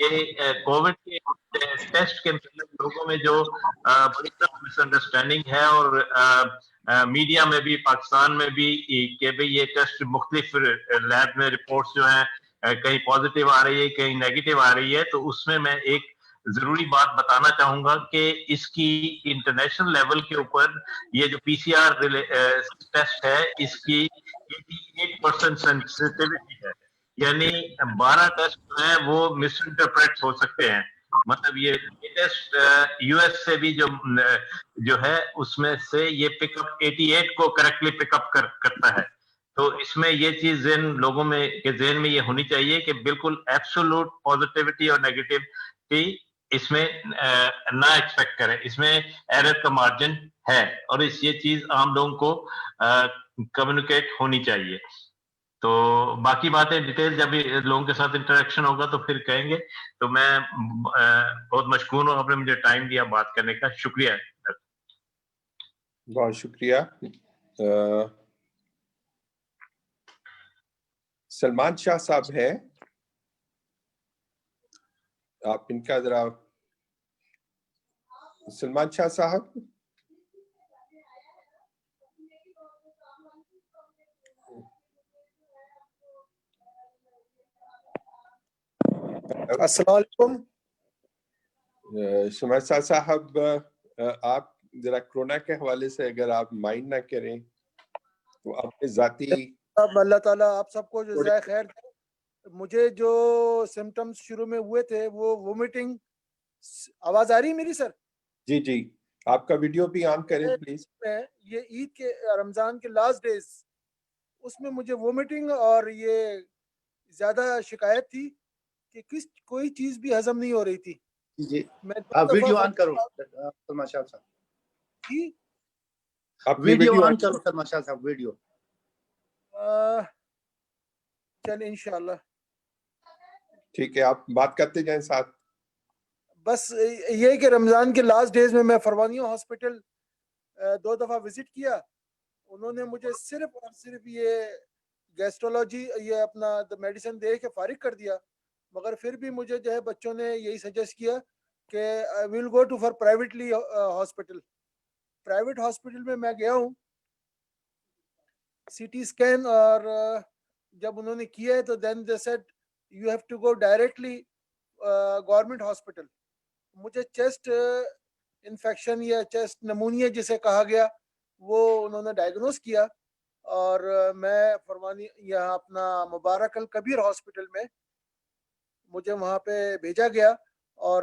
H: कि कोविड के टेस्ट के मतलब लोगों में जो बड़ी मिसअंडरस्टैंडिंग है और मीडिया में भी, पाकिस्तान में भी, कि भाई ये टेस्ट मुख्तलिफ लैब में रिपोर्ट्स जो हैं कहीं पॉजिटिव आ रही है कहीं नेगेटिव आ रही है। तो उसमें मैं एक जरूरी बात बताना चाहूंगा कि इसकी इंटरनेशनल लेवल के ऊपर ये जो पीसीआर टेस्ट है इसकी 88% सेंसिटिविटी है, यानी 12 टेस्ट जो है वो मिस इंटरप्रेट हो सकते हैं। मतलब ये टेस्ट यूएस से भी जो है उसमें से ये पिकअप 88 को करेक्टली पिकअप करता है। तो इसमें ये चीज लोगों में के ज़हन में ये होनी चाहिए कि बिल्कुल एब्सोल्यूट पॉजिटिविटी और नेगेटिविटी इसमें ना एक्सपेक्ट करें, इसमें एरर का मार्जिन है और ये चीज आम लोगों को कम्युनिकेट होनी चाहिए। تو باقی باتیں ڈیٹیل جب بھی لوگوں کے ساتھ انٹریکشن ہوگا تو پھر کہیں گے. تو میں بہت مشکور ہوں، آپ نے مجھے ٹائم دیا بات کرنے کا، شکریہ.
A: بہت شکریہ. سلمان شاہ صاحب ہے، آپ ان کا ذرا. سلمان شاہ صاحب
I: السلام علیکم.
A: سلمان شاہ صاحب آپ ذرا کرونا کے حوالے سے اگر آپ مائنڈ نہ کریں تو اپنے ذاتی.
I: اب اللہ تعالیٰ آپ سب کو جزائے خیر دے. مجھے جو سمٹمز شروع میں ہوئے تھے وہ وومیٹنگ. آواز آ رہی ہے میری سر؟
A: جی جی، آپ کا ویڈیو بھی آن کریں پلیز.
I: یہ عید کے رمضان کے لاسٹ ڈیز اس میں مجھے وومیٹنگ اور یہ زیادہ شکایت تھی کہ کوئی چیز بھی ہضم نہیں ہو رہی تھی.
F: جی
I: میں
F: آپ ویڈیو آن کرو سلمان شاہ صاحب.
I: جی
A: آپ
F: ویڈیو آن کرو سلمان شاہ صاحب، ویڈیو.
I: چلیں انشاءاللہ
A: ٹھیک ہے، آپ بات کرتے جائیں ساتھ.
I: بس یہ کہ رمضان کے لاسٹ ڈیز میں فرمانیوں ہاسپٹل 2 دفعہ وزٹ کیا. انہوں نے مجھے صرف اور صرف یہ گیسٹرولوجی یہ اپنا میڈیسن دے کے فارغ کر دیا، مگر پھر بھی مجھے جو ہے بچوں نے یہی سجیسٹ کیا کہ we'll go to for privately hospital. Private hospital میں گیا ہوں. سی ٹی اسکین اور جب انہوں نے کیا ہے تو then they said you have to go directly government hospital. مجھے چیسٹ انفیکشن یا چیسٹ نمونیا جسے کہا گیا وہ انہوں نے ڈائگنوز کیا، اور میں فرمانی یہاں اپنا مبارک الکبیر ہاسپٹل میں مجھے وہاں پہ بھیجا گیا، اور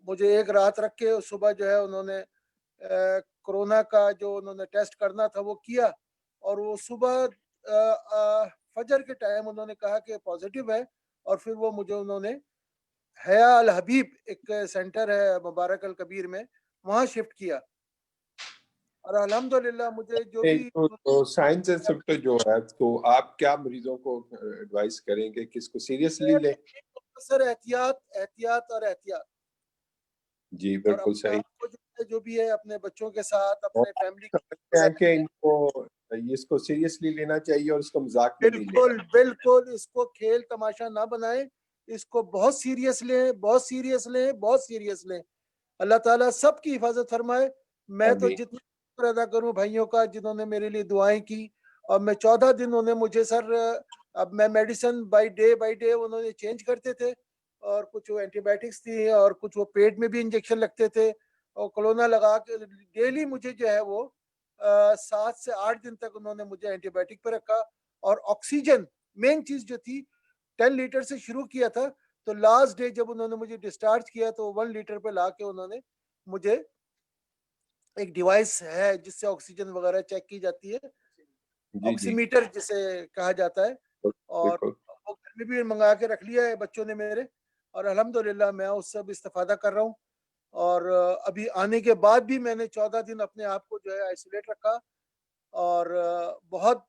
I: مجھے ایک رات رکھ کے صبح جو ہے انہوں نے کرونا کا جو انہوں نے ٹیسٹ کرنا تھا وہ کیا، اور وہ صبح فجر کے ٹائم انہوں نے کہا کہ پازیٹیو ہے، اور پھر وہ مجھے انہوں نے حیا الحبیب ایک سینٹر ہے مبارک الکبیر میں وہاں شفٹ کیا. اور الحمدللہ مجھے جو بھی
A: سائنس سیکٹر جو ہے تو آپ کیا مریضوں کو ایڈوائز کریں گے کہ اس کو سیریسلی لیں؟
I: سر احتیاط اور احتیاط.
A: جی بالکل صحیح.
I: جو بھی ہے اپنے بچوں کے ساتھ اپنے فیملی
A: کہ ان کو اس کو سیریسلی لینا چاہیے اور اس کو مذاق میں نہیں لینا.
I: بالکل اس کو کھیل تماشا نہ بنائیں، اس کو بہت سیریس لیں، بہت سیریس لیں، بہت سیریس لیں. اللہ تعالیٰ سب کی حفاظت فرمائے. میں تو جتنا شکر ادا کروں بھائیوں کا جنہوں نے میرے لیے دعائیں کی، اور میں 14 دن انہوں نے مجھے سر اب میں میڈیسن بائی ڈے انہوں نے چینج کرتے تھے، اور کچھ اینٹی بایوٹکس تھی اور کچھ وہ پیٹ میں بھی انجیکشن لگتے تھے، اور کلونا لگا کے ڈیلی مجھے جو ہے وہ 7 سے 8 دن تک انہوں نے مجھے اینٹی بایوٹک پہ رکھا. اور آکسیجن مین چیز جو تھی 10 لیٹر سے شروع کیا تھا، تو لاسٹ ڈے جب انہوں نے مجھے ڈسچارج کیا تو 1 لیٹر پہ لا کے انہوں نے مجھے ایک ڈیوائس ہے جس سے آکسیجن وغیرہ چیک کی جاتی ہے، آکسی میٹر جسے کہا جاتا ہے، اور وہ گھر میں بھی منگا کے رکھ لیا ہے بچوں نے میرے، اور الحمدللہ میں اس سے استفادہ کر رہا ہوں. اور ابھی آنے کے بعد بھی میں نے 14 دن اپنے آپ کو جو ہے آئسولیٹ رکھا، اور بہت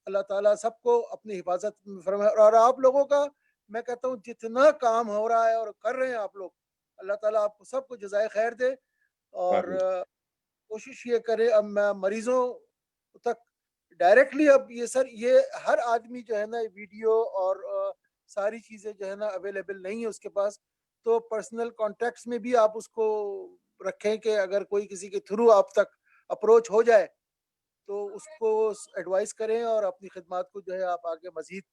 I: اللہ تعالیٰ سب کو اپنی حفاظت فرمائے. اور آپ لوگوں کا میں کہتا ہوں جتنا کام ہو رہا ہے اور کر رہے ہیں آپ لوگ، اللہ تعالیٰ آپ کو سب کو جزائے خیر دے. اور کوشش یہ کرے اب میں مریضوں تک ڈائریکٹلی اب یہ ہر آدمی جو ہے نا ویڈیو اور ساری چیزیں جو ہے نا اویلیبل نہیں ہے اس کے پاس، تو پرسنل کانٹیکٹس میں بھی آپ اس کو رکھیں کہ اگر کوئی کسی کے تھرو آپ تک اپروچ ہو جائے تو اس کو ایڈوائز کریں اور اپنی خدمات کو جو ہے آپ آگے مزید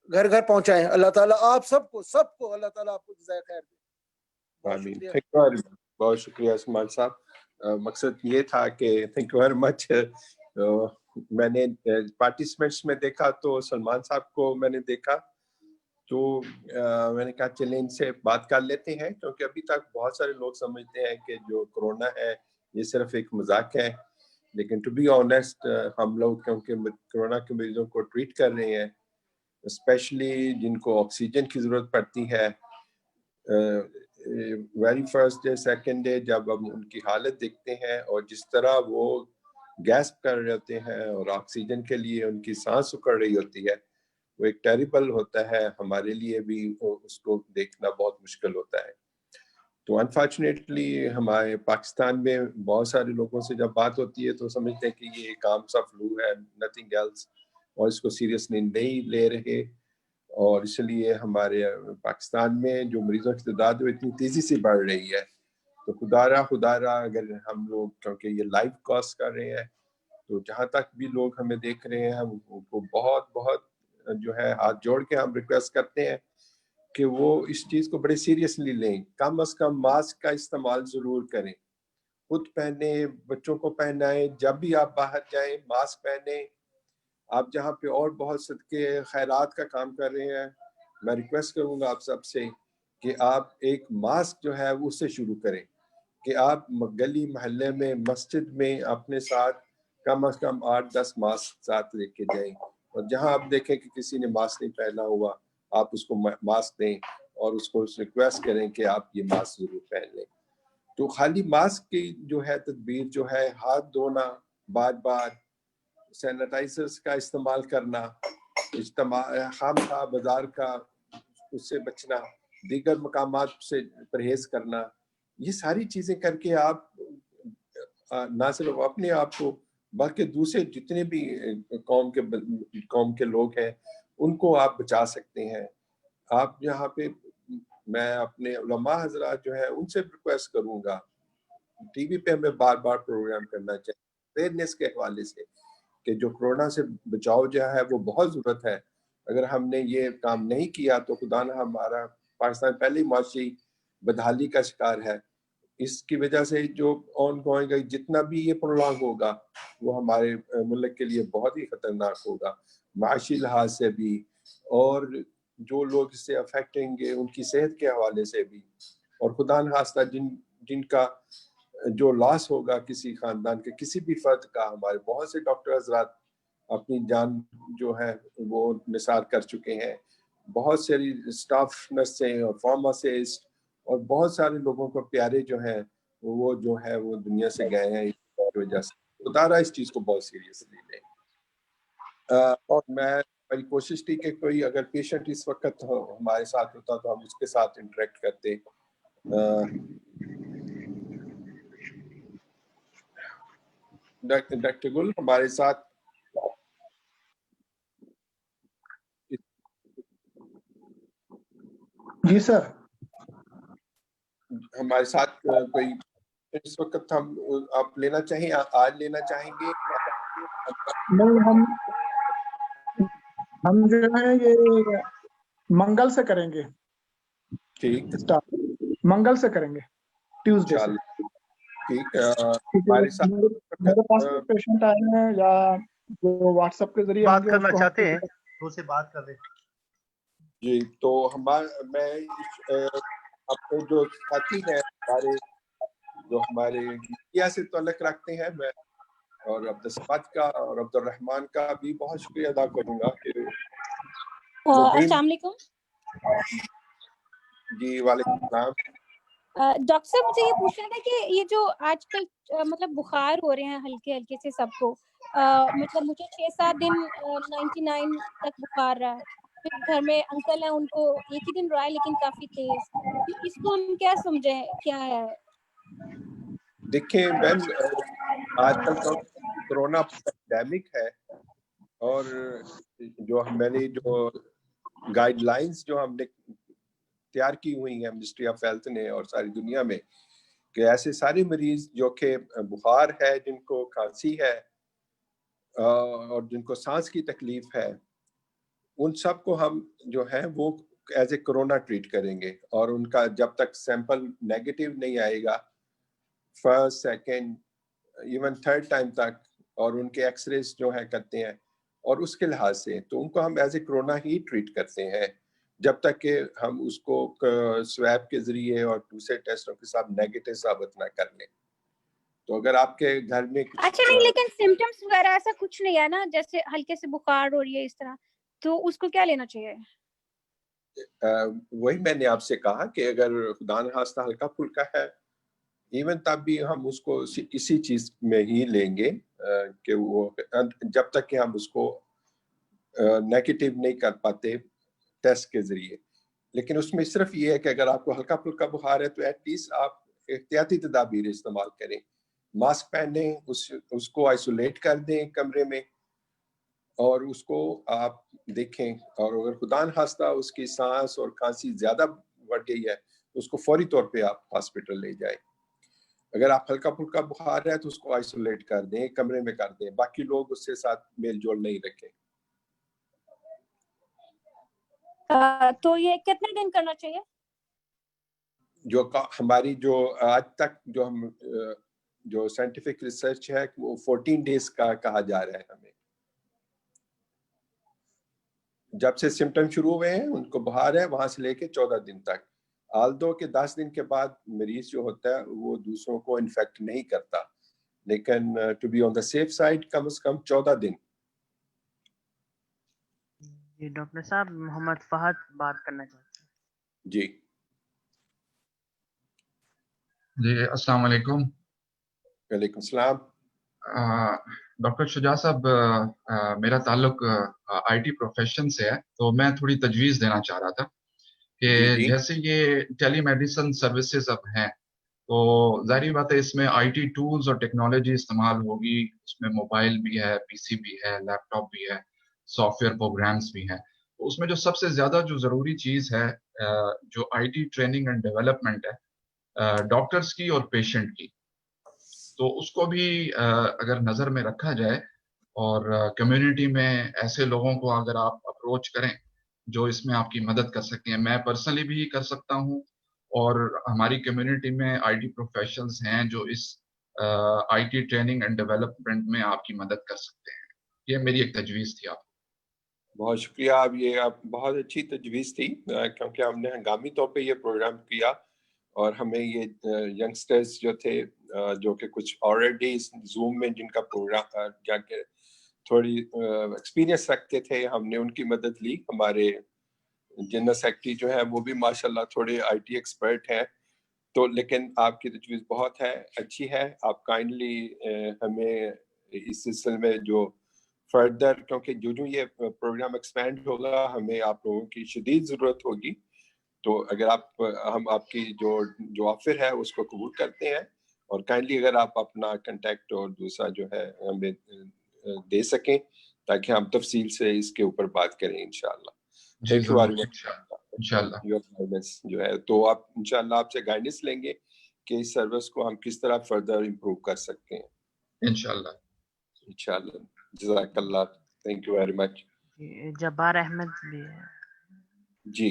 I: گھر گھر پہنچائیں. اللہ تعالیٰ آپ سب کو اللہ تعالیٰ آپ کو جزائے خیر دے. بہت شکریہ.
A: بہت شکریہ عثمان صاحب. مقصد یہ تھا کہ تھینک یو ویری مچ. میں نے پارٹیسپینٹس میں دیکھا تو سلمان صاحب کو میں نے دیکھا تو میں نے کہا چلیں ان سے بات کر لیتے ہیں، کیونکہ ابھی تک بہت سارے لوگ سمجھتے ہیں کہ جو کرونا ہے یہ صرف ایک مذاق ہے، لیکن ٹو بی آنیسٹ ہم لوگ کیونکہ کرونا کے مریضوں کو ٹریٹ کر رہے ہیں، اسپیشلی جن کو آکسیجن کی ضرورت پڑتی ہے، very first day second day جب ہم ان کی حالت دیکھتے ہیں اور جس طرح وہ گیسپ کر رہے ہوتے ہیں اور آکسیجن کے لیے ان کی سانس اکڑ رہی ہوتی ہے، وہ ایک ٹیریبل ہوتا ہے، ہمارے لیے بھی اس کو دیکھنا بہت مشکل ہوتا ہے. تو انفارچونیٹلی ہمارے پاکستان میں بہت سارے لوگوں سے جب بات ہوتی ہے تو سمجھتے ہیں کہ یہ ایک عام سا فلو ہے، نتھنگ ایلس، اور اس کو سیریسلی نہیں لے رہے. اور اس لیے ہمارے پاکستان میں جو مریضوں کی تعداد وہ اتنی تیزی سے بڑھ رہی ہے. تو خدا را اگر ہم لوگ، کیونکہ یہ لائف کاسٹ کر رہے ہیں، تو جہاں تک بھی لوگ ہمیں دیکھ رہے ہیں ان کو بہت بہت جو ہے ہاتھ جوڑ کے ہم ریکویسٹ کرتے ہیں کہ وہ اس چیز کو بڑے سیریسلی لیں. کم از کم ماسک کا استعمال ضرور کریں، خود پہنیں، بچوں کو پہنائیں، جب بھی آپ باہر جائیں ماسک پہنیں. آپ جہاں پہ اور بہت صدقے خیرات کا کام کر رہے ہیں، میں ریکویسٹ کروں گا آپ سب سے کہ آپ ایک ماسک جو ہے اس سے شروع کریں، کہ آپ گلی محلے میں مسجد میں اپنے ساتھ کم از کم 8-10 ماسک ساتھ لے کے جائیں. اور جہاں آپ دیکھیں کہ کسی نے ماسک نہیں پہنا ہوا، آپ اس کو ماسک دیں اور اس کو ریکویسٹ کریں کہ آپ یہ ماسک ضرور پہن لیں. تو خالی ماسک کی جو ہے تدبیر جو ہے، ہاتھ دھونا بار بار، سینیٹائزرز کا استعمال کرنا، خام خواہ بازار کا اس سے بچنا، دیگر مقامات سے پرہیز کرنا، یہ ساری چیزیں کر کے آپ نہ صرف اپنے آپ کو بلکہ دوسرے جتنے بھی قوم کے لوگ ہیں ان کو آپ بچا سکتے ہیں. آپ یہاں پہ میں اپنے علماء حضرات جو ہے ان سے ریکویسٹ کروں گا، ٹی وی پہ ہمیں بار بار پروگرام کرنا چاہیے اویئرنیس کے حوالے سے، کہ جو کورونا سے بچاؤ جو ہے وہ بہت ضرورت ہے. اگر ہم نے یہ کام نہیں کیا تو خدا نہ ہمارا پاکستان پہلے معاشی بدحالی کا شکار ہے. اس کی وجہ سے جو آن گوئنگ جتنا بھی یہ پرولانگ ہوگا وہ ہمارے ملک کے لیے بہت ہی خطرناک ہوگا، معاشی لحاظ سے بھی، اور جو لوگ اس سے افیکٹیں گے ان کی صحت کے حوالے سے بھی. اور خدا نخواستہ جن کا جو لاس ہوگا کسی خاندان کے کسی بھی فرد کا، ہمارے بہت سے ڈاکٹر حضرات اپنی جان جو ہے وہ نثار کر چکے ہیں، بہت ساری اسٹاف نرسیں اور فارماسسٹ اور بہت سارے لوگوں کو پیارے جو ہیں وہ جو ہے وہ دنیا سے گئے ہیں اس وجہ سے. خدا رہا اس چیز کو بہت سیریسلی لیں. اور میں میری کوشش تھی کہ کوئی اگر پیشنٹ اس وقت ہمارے ساتھ ہوتا تو ہم اس کے ساتھ انٹریکٹ کرتے. ڈاکٹر گل ہمارے ساتھ
J: جی سر،
A: ہمارے ساتھ کوئی اس وقت آپ لینا چاہیں، آج لینا چاہیں گے؟
J: نہیں، ہم جو ہے یہ منگل سے کریں گے.
A: ٹھیک،
J: منگل سے کریں گے، ٹیوزڈے سے.
A: ٹھیک. ہمارے ساتھ
J: میرے پاس پیشنٹ آئے ہیں یا جو واٹس ایپ کے ذریعے
F: بات کرنا چاہتے ہیں تو سے بات کر لیں.
A: جی، تو میں اپنے جو ساتھی ہیں ہمارے جو ہمارے میڈیا سے تعلق رکھتے ہیں، میں اور عبدالصمد کا اور عبد الرحمان کا بھی بہت شکریہ ادا کروں گا کہ
K: السلام علیکم.
A: جی وعلیکم السلام.
K: ڈاکٹر صاحب مجھے یہ پوچھنا تھا کہ یہ جو آج کل مطلب بخار ہو رہے ہیں ہلکے ہلکے سے سب کو، مطلب مجھے 6-7 دن 99 تک بخار رہا ہے، پھر گھر میں انکل ہیں ان کو ایک ہی دن رہا ہے لیکن کافی تیز. اس کو ہم کیا سمجھیں کیا ہے؟
A: دیکھیں میم، آج کل کورونا پینڈیمک ہے اور جو میں نے جو گائیڈ لائنز جو ہم نے تیار کی ہوئی ہیں منسٹری آف ہیلتھ نے اور ساری دنیا میں، کہ ایسے سارے مریض جو کہ بخار ہے، جن کو کھانسی ہے اور جن کو سانس کی تکلیف ہے، ان سب کو ہم جو ہے وہ ایز اے کرونا ٹریٹ کریں گے. اور ان کا جب تک سیمپل نیگیٹو نہیں آئے گا، first second even third time تک، اور ان کے ایکس ریز جو ہے کرتے ہیں، اور اس کے لحاظ سے تو ان کو ہم ایز اے کرونا ہی ٹریٹ کرتے ہیں جب تک کہ ہم اس کو سویب کے ذریعے اور دوسرے ٹیسٹوں کے ساتھ نیگیٹو ثابت نہ کر لیں. تو اگر آپ کے گھر میں
K: اچھا نہیں، لیکن سمٹمز وغیرہ ایسا کچھ نہیں ہے نا، جیسے ہلکے سے بخار ہو رہی ہے اس طرح، تو اس کو کیا لینا چاہیے؟
A: وہی میں نے آپ سے کہا کہ اگر خدا نخواستہ ہلکا پھلکا ہے ایون تب بھی ہم اس کو اسی چیز میں ہی لیں گے. कि वो जब तक कि हम उसको नेगेटिव नहीं कर पाते टेस्ट के जरिए। लेकिन उसमें सिर्फ ये है कि अगर आपको हल्का फुल्का बुखार है तो एटलीस्ट आप एहतियाती तदाबीर इस्तेमाल करें, मास्क पहने, उसको आइसोलेट कर दें कमरे में और उसको आप देखें, और अगर खुदान खास्ता उसकी सांस और खांसी ज्यादा बढ़ गई है तो उसको फौरी तौर पे आप हॉस्पिटल ले जाएं। अगर आप हल्का फुल्का बुखार है तो उसको आइसोलेट कर दें, कमरे में कर दें, बाकी लोग उसके साथ मेल जोल नहीं रखें।
K: तो ये कितने दिन करना चाहिए?
A: जो हमारी जो आज तक जो हम जो साइंटिफिक रिसर्च है वो 14 डेज का कहा जा रहा है हमें। जब से सिम्टम शुरू हुए हैं, उनको बुखार है, वहां से लेके 14 दिन तक। आल्दो के 10 दिन के बाद मरीज जो होता है वो दूसरों को इन्फेक्ट नहीं करता, लेकिन to be on the safe side कम से कम 14 दिन।
L: जी डॉक्टर साहब, मोहम्मद फहद बात करना चाहते हैं।
A: जी
M: जी, अस्सलाम वालेकुम।
A: वालेकुम सलाम।
M: डॉक्टर शुजा साहब, मेरा ताल्लुक आईटी प्रोफेशन से है, तो मैं थोड़ी तजवीज़ देना चाह रहा था कि जैसे ये टेलीमेडिसिन सर्विसेज अब हैं, तो ज़ाहिर बात है इसमें आईटी टूल्स और टेक्नोलॉजी इस्तेमाल होगी। उसमें मोबाइल भी है, पीसी भी है, लैपटॉप भी है, सॉफ्टवेयर प्रोग्राम्स भी हैं। तो उसमें जो सबसे ज़्यादा जो ज़रूरी चीज़ है, जो आईटी ट्रेनिंग एंड डेवलपमेंट है डॉक्टर्स की और पेशेंट की, तो उसको भी अगर नज़र में रखा जाए और कम्युनिटी में ऐसे लोगों को अगर आप अप्रोच करें जो इसमें आपकी मदद कर सकें। मैं पर्सनली भी कर सकता हूं और हमारी कम्युनिटी में आईटी प्रोफेशनल्स हैं जो इस आईटी ट्रेनिंग एंड डेवलपमेंट में आपकी मदद कर सकते हैं। ये मेरी एक तजवीज़ थी। आप
A: बहुत शुक्रिया। आप बहुत अच्छी तजवीज़ थी, क्योंकि हमने हंगामी तौर पे ये प्रोग्राम किया और हमें ये यंगस्टर्स जो थे जो कि कुछ ऑलरेडी जूम में जिनका प्रोग्राम जाके थोड़ी एक्सपीरियंस रखते थे, हमने उनकी मदद ली। हमारे जनरल सेक्रेटरी जो है वो भी माशाल्लाह थोड़े आईटी एक्सपर्ट हैं। तो लेकिन आपकी तजवीज़ बहुत है, अच्छी है। आप काइंडली हमें इस सिलसिले में जो फर्दर, क्योंकि जो ये प्रोग्राम एक्सपेंड होगा हमें आप लोगों की शदीद ज़रूरत होगी, तो अगर हम आपकी जो ऑफर है उसको कबूल करते हैं और काइंडली अगर आप अपना कांटेक्ट और दूसरा जो है हमें दे सकें ताकि हम तफसील से इसके ऊपर बात करें इंशाल्लाह। Thank you very much.
M: इंशाल्लाह
A: योर गाइडेंस जो है, तो आप इंशाल्लाह आपसे गाइडेंस लेंगे कि इस सर्विस को हम किस तरह फर्दर इम्प्रूव कर सकते हैं
M: इंशाल्लाह।
A: जज़ाकल्लाह, thank you very much.
L: Jabbar Ahmed भी है।
A: जी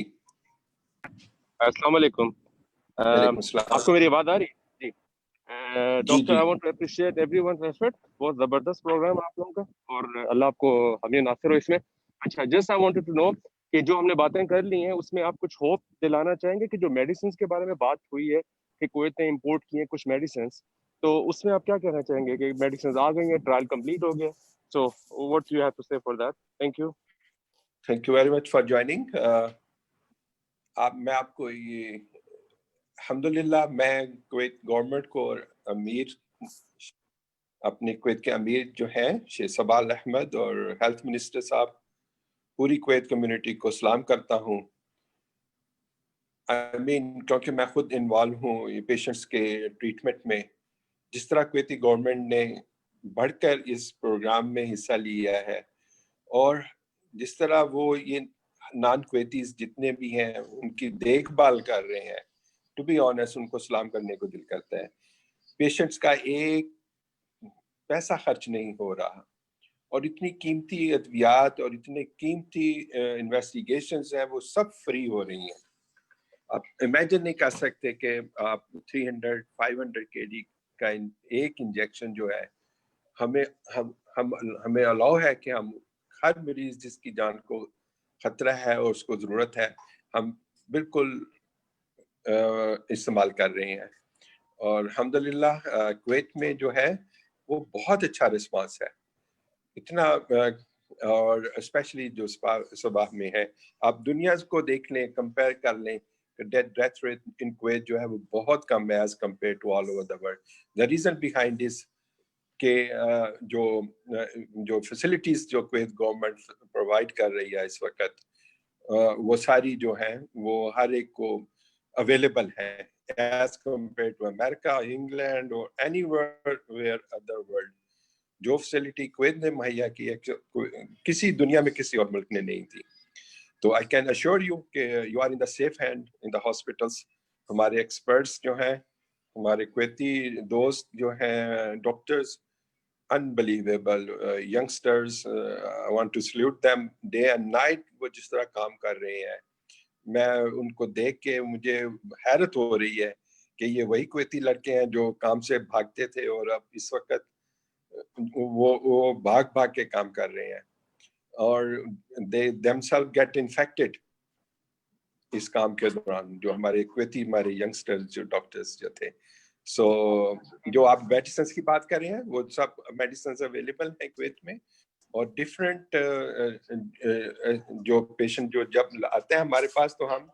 N: अस्सलाम वालेकुम। आपको मेरी आवाज आ रही है? जी doctor, I want to appreciate everyone's effort. बहुत जबरदस्त प्रोग्राम आप लोगों का और अल्लाह आपको हमें नासिर हो इसमें। अच्छा, just I wanted to know कि जो हमने बातें कर ली हैं उसमें आप कुछ होप दिलाना चाहेंगे कि जो मेडिसिन के बारे में बात हुई है कि कुवैत ने इंपोर्ट किए कुछ मेडिसिन, तो उसमें आप क्या कहना चाहेंगे कि मेडिसिन आ गई हैं, ट्रायल कंप्लीट हो गया, so what you have to say for that?
A: Thank you very much for joining. मैं आपको ये अल्हम्दुलिल्लाह मैं कुवैत गवर्नमेंट को और अमीर अपने कुवैत के अमीर जो हैं शेख सबाल अहमद और हेल्थ मिनिस्टर साहब, पूरी कुवैत कम्युनिटी को सलाम करता हूँ। आई मीन क्योंकि मैं खुद इन्वॉल्व हूँ ये पेशेंट्स के ट्रीटमेंट में। जिस तरह कुवैती गवर्नमेंट ने बढ़कर इस प्रोग्राम में हिस्सा लिया है और जिस तरह वो ये नॉन कुवैतीज जितने भी हैं उनकी देखभाल कर रहे हैं, टू बी ऑनेस्ट उनको सलाम करने को दिल करता है। पेशेंट्स का एक पैसा खर्च नहीं हो रहा और इतनी कीमती अद्वियात और इतने कीमती इन्वेस्टिगेशंस हैं वो सब फ्री हो रही हैं। आप इमेजिन नहीं कर सकते कि आप 300-500 kg का एक इंजेक्शन जो है हमें अलाउ है कि हम हर मरीज जिसकी जान को खतरा है और उसको ज़रूरत है हम बिल्कुल इस्तेमाल कर रहे हैं। और अल्हम्दुलिल्लाह कुवैत में जो है वो बहुत अच्छा रिस्पांस है, इतना और स्पेशली जो सुबह में है। आप दुनिया को देख लें, कंपेयर कर लें, डेथ रेट इन कुवैत जो है वो बहुत कम है as compare to all over the world. The reason behind this کہ جو فیسلٹیز جو کویت گورنمنٹ پرووائڈ کر رہی ہے اس وقت وہ ساری جو ہیں وہ ہر ایک کو اویلیبل ہے as compare to America, England اور اینی ویئر ادر ورلڈ. جو فیسلٹی کویت نے مہیا کی ہے کسی دنیا میں کسی اور ملک نے نہیں تھی. تو آئی کین ایشور یو کہ you are in the safe hand in the hospitals. ہمارے ایکسپرٹس جو ہیں, ہمارے کویتی دوست جو ہیں doctors, unbelievable youngsters, I want to salute them day and night. وہ جس طرح کام کر رہے ہیں میں ان کو دیکھ کے مجھے حیرت ہو رہی ہے کہ یہ وہی کویتی لڑکے ہیں جو کام سے بھاگتے تھے اور اب اس وقت وہ بھاگ کے کام کر رہے ہیں اور they themselves get infected اس کام کے دوران. جو ہمارے کویتی ہمارے ینگسٹرز جو ڈاکٹرز جو تھے. سو جو آپ میڈیسنس کی بات کر رہے ہیں وہ سب میڈیسنس اویلیبل ہیں کویت میں, اور ڈفرینٹ جو پیشنٹ جو جب آتے ہیں ہمارے پاس تو ہم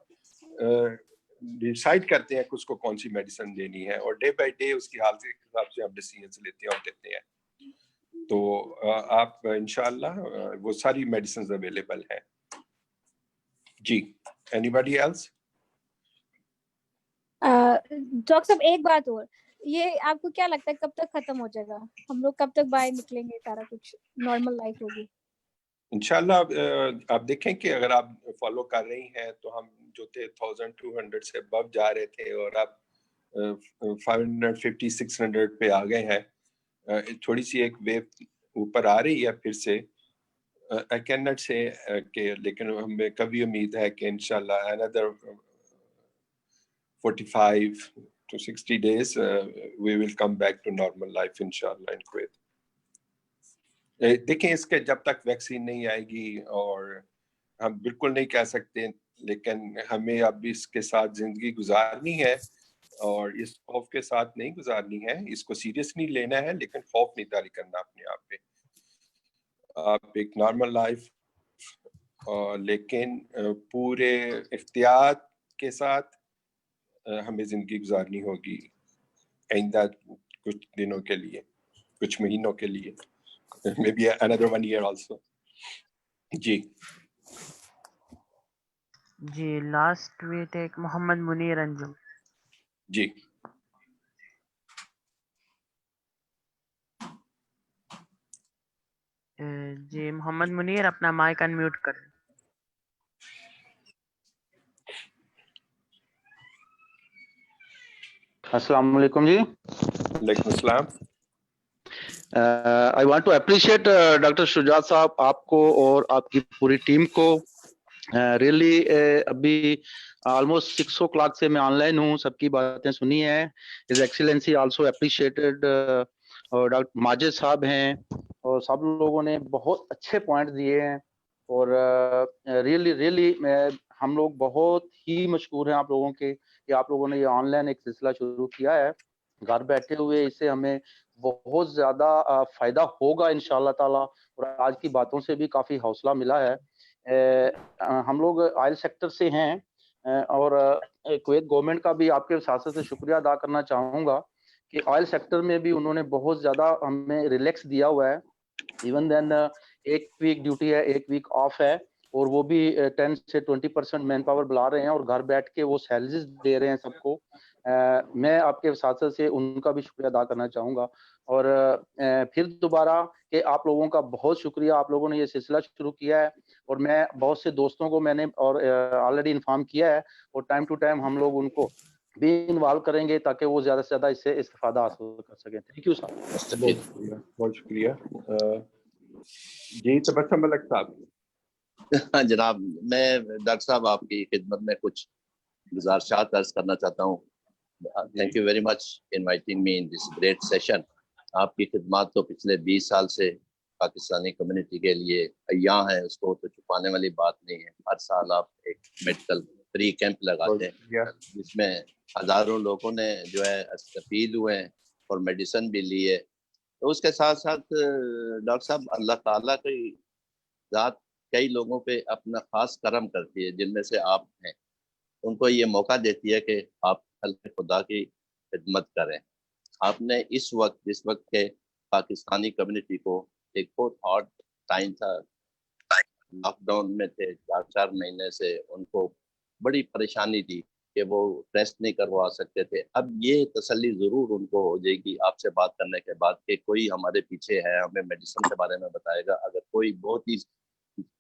A: ڈیسائیڈ کرتے ہیں کہ اس کو کون سی میڈیسن دینی ہے اور ڈے بائی ڈے اس کی حالت کے حساب سے ہم ڈیسیژنس لیتے ہیں اور دیتے ہیں. تو آپ انشاءاللہ وہ ساری میڈیسنز اویلیبل ہیں. جی اینی باڈی ایلس؟
K: ڈاکٹر صاحب ایک بات اور, یہ آپ کو کیا لگتا ہے کب تک ختم ہو جائے گا؟ ہم لوگ کب تک باہر نکلیں گے, سارا کچھ نارمل لائف ہوگی؟
A: انشاءاللہ آپ دیکھیں کہ اگر آپ فالو کر رہی ہیں تو ہم جو تھے 1200 سے ابو جا رہے تھے اور اب 550 600 پہ آ گئے ہیں. تھوڑی سی ایک ویو اوپر آ رہی ہے پھر سے. I cannot say کہ لیکن ہمیں کبھی امید ہے کہ انشاءاللہ another 45 to 60 days we will come back to normal life inshallah in Kuwait. دیکھیں اس کے جب تک ویکسین نہیں آئے گی اور ہم بالکل نہیں کہہ سکتے, لیکن ہمیں اب اس کے ساتھ زندگی گزارنی ہے اور اس خوف کے ساتھ نہیں گزارنی ہے. اس کو سیریسلی لینا ہے لیکن خوف نہیں طاری کرنا اپنے آپ پہ. آپ ایک نارمل لائف لیکن پورے احتیاط کے ساتھ ہمیں زندگی گزارنی ہوگی آئندہ کچھ دنوں کے لیے, کچھ مہینوں کے لیے, maybe another 1 year also. جی
L: جی لاسٹ ویٹ ایک محمد منیر انجم.
A: جی
L: جی محمد منیر اپنا مائک انمیوٹ کریں.
O: السلام علیکم جی.
A: وعلیکم السلام.
O: I want to appreciate doctor Shujaat صاحب آپ کو اور آپ کی پوری ٹیم کو. ریئلی ابھی آلموسٹ 6 o'clock سے میں آن لائن ہوں, سب کی باتیں سنی ہیں. His Excellency also appreciated. اور ڈاکٹر ماجد صاحب ہیں اور سب لوگوں نے بہت اچھے پوائنٹ دیے ہیں اور ریئلی ہم لوگ بہت ہی مشکور ہیں آپ لوگوں کے کہ آپ لوگوں نے یہ آن لائن ایک سلسلہ شروع کیا ہے. گھر بیٹھے ہوئے اس سے ہمیں بہت زیادہ فائدہ ہوگا انشاءاللہ تعالی, اور آج کی باتوں سے بھی کافی حوصلہ ملا ہے. ہم لوگ آئل سیکٹر سے ہیں اور کویت گورنمنٹ کا بھی آپ کے ساتھ سے شکریہ ادا کرنا چاہوں گا کہ آئل سیکٹر میں بھی انہوں نے بہت زیادہ ہمیں ریلیکس دیا ہوا ہے. ایون دین 1 week ڈیوٹی ہے, 1 week آف ہے, اور وہ بھی 10 سے 20% مین پاور بلا رہے ہیں اور گھر بیٹھ کے وہ سیلریز دے رہے ہیں سب کو. میں آپ کے ساتھ سے ان کا بھی شکریہ ادا کرنا چاہوں گا. اور پھر دوبارہ کہ آپ لوگوں کا بہت شکریہ, آپ لوگوں نے یہ سلسلہ شروع کیا ہے اور میں بہت سے دوستوں کو میں نے اور آلریڈی انفارم کیا ہے اور ٹائم ٹو ٹائم ہم لوگ ان کو بھی انوالو کریں گے تاکہ وہ زیادہ سے زیادہ اس سے استفادہ حاصل کر سکیں. Thank you sir.
A: بہت شکریہ. جی تبسم ملک صاحب.
P: جناب میں ڈاکٹر صاحب آپ کی خدمت میں کچھ گزارشات عرض کرنا چاہتا ہوں. Thank you very much inviting me in this great session. آپ کی خدمات تو پچھلے 20 سال سے پاکستانی کمیونٹی کے لیے عیاں ہیں, اس کو تو چھپانے والی بات نہیں ہے. ہر سال آپ ایک میڈیکل فری کیمپ لگاتے ہیں جس میں ہزاروں لوگوں نے جو ہے استفید ہوئے ہیں اور میڈیسن بھی لی ہے. تو اس کے ساتھ ساتھ ڈاکٹر صاحب اللہ تعالیٰ کی ذات کئی لوگوں پہ اپنا خاص کرم کرتی ہے, جن میں سے آپ ہیں. ان کو یہ موقع دیتی ہے کہ آپ خلق خدا کی خدمت کریں. آپ نے اس وقت جس وقت کے पाकिस्तानी कम्युनिटी को एक बहुत हार्ड टाइम था, लॉकडाउन में थे 4 महीने से, उनको बड़ी परेशानी थी कि वो टेस्ट नहीं करवा सकते थे। अब ये तसल्ली ज़रूर उनको हो जाएगी आपसे बात करने के बाद कि कोई हमारे पीछे है, हमें मेडिसिन के बारे में बताएगा। अगर कोई बहुत ही